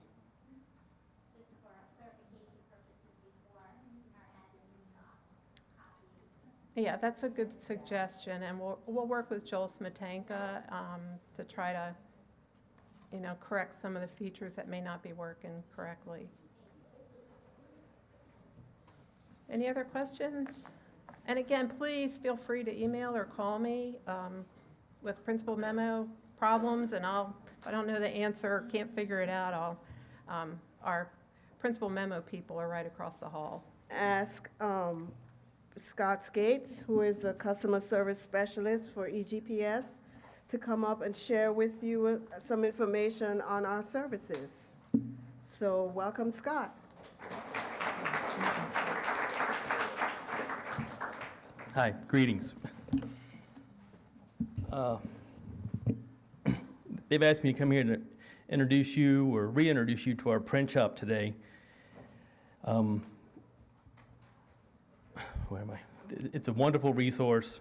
just for clarification purposes before our admins copy. Yeah, that's a good suggestion, and we'll work with Joel Smetanka to try to, correct some of the features that may not be working correctly. Any other questions? And again, please feel free to email or call me with Principal Memo problems, and if I don't know the answer, can't figure it out, our Principal Memo people are right across the hall. Ask Scott Skates, who is the customer service specialist for EGPS, to come up and share with you some information on our services. So welcome, Scott. Hi, greetings. They've asked me to come here to introduce you or reintroduce you to our print shop today. Where am I? It's a wonderful resource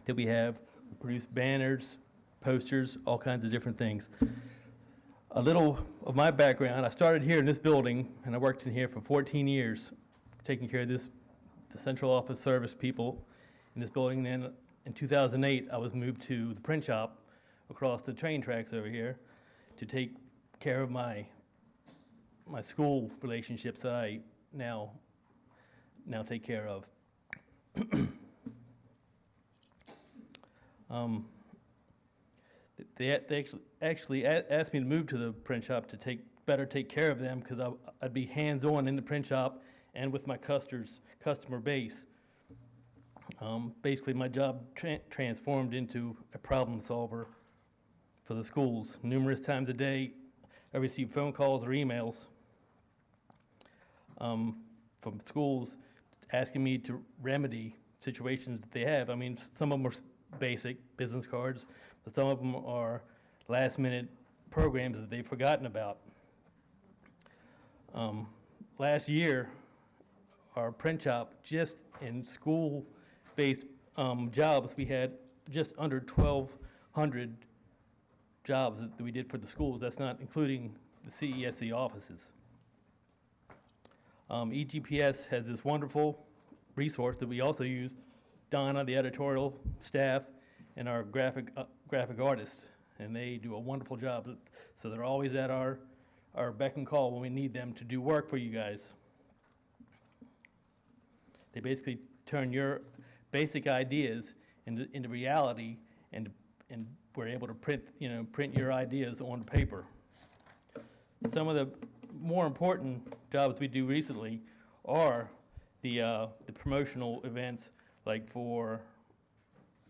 that we have. We produce banners, posters, all kinds of different things. A little of my background, I started here in this building, and I worked in here for 14 years, taking care of the central office service people in this building. Then in 2008, I was moved to the print shop across the train tracks over here to take care of my school relationships that I now take care of. They actually asked me to move to the print shop to better take care of them, because I'd be hands-on in the print shop and with my customer base. Basically, my job transformed into a problem solver for the schools. Numerous times a day, I receive phone calls or emails from schools asking me to remedy situations that they have. I mean, some of them are basic business cards, but some of them are last-minute programs that they've forgotten about. Last year, our print shop, just in school-based jobs, we had just under 1,200 jobs that we did for the schools. That's not including the CESC offices. EGPS has this wonderful resource that we also use. Donna, the editorial staff, and our graphic artists, and they do a wonderful job. So they're always at our beck and call when we need them to do work for you guys. They basically turn your basic ideas into reality, and we're able to print your ideas on paper. Some of the more important jobs we do recently are the promotional events, like for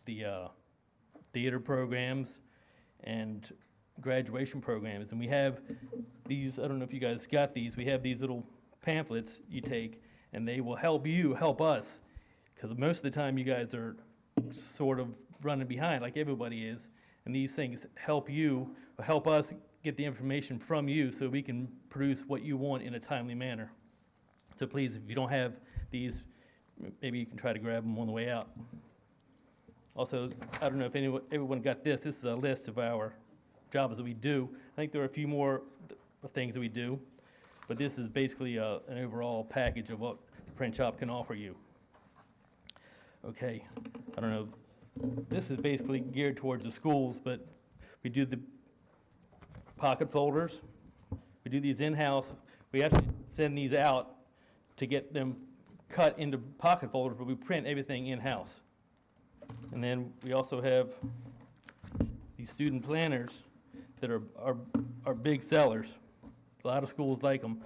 the theater programs and graduation programs. And we have these, I don't know if you guys got these, we have these little pamphlets you take, and they will help you help us, because most of the time you guys are sort of running behind like everybody is, and these things help you, help us get the information from you so we can produce what you want in a timely manner. So please, if you don't have these, maybe you can try to grab them on the way out. Also, I don't know if everyone got this. This is a list of our jobs that we do. I think there are a few more things that we do, but this is basically an overall package of what the print shop can offer you. Okay, I don't know. This is basically geared towards the schools, but we do the pocket folders. We do these in-house. We actually send these out to get them cut into pocket folders, but we print everything in-house. And then we also have these student planners that are big sellers. A lot of schools like them.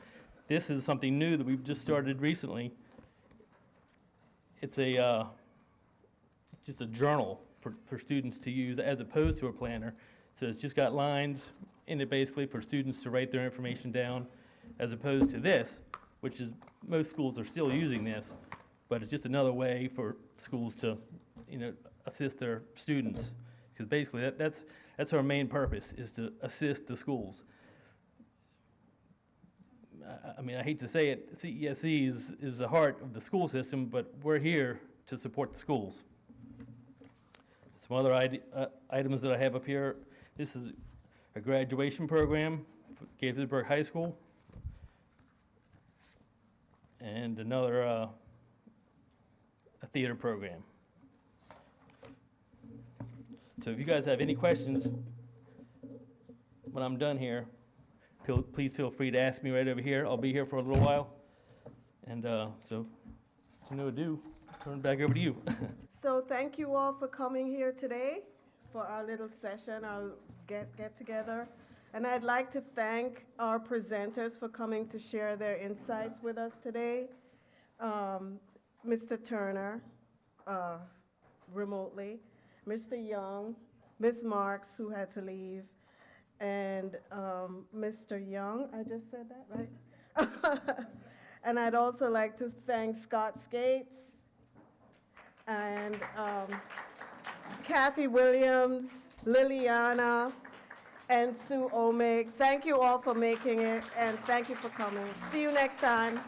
This is something new that we've just started recently. It's just a journal for students to use as opposed to a planner. So it's just got lines in it basically for students to write their information down, as opposed to this, which is, most schools are still using this, but it's just another way for schools to, assist their students. Because basically that's our main purpose, is to assist the schools. I mean, I hate to say it, CESE is the heart of the school system, but we're here to support the schools. Some other items that I have up here, this is a graduation program for Gaithersburg High School. And another, a theater program. So if you guys have any questions when I'm done here, please feel free to ask me right over here. I'll be here for a little while. And so, no ado, turn it back over to you. So thank you all for coming here today for our little session, our get together. And I'd like to thank our presenters for coming to share their insights with us today. Mr. Turner, remotely, Mr. Young, Ms. Marks, who had to leave, and Mr. Young, I just said that, right? And I'd also like to thank Scott Skates and Kathy Williams, Liliana, and Sue Omig. Thank you all for making it, and thank you for coming. See you next time.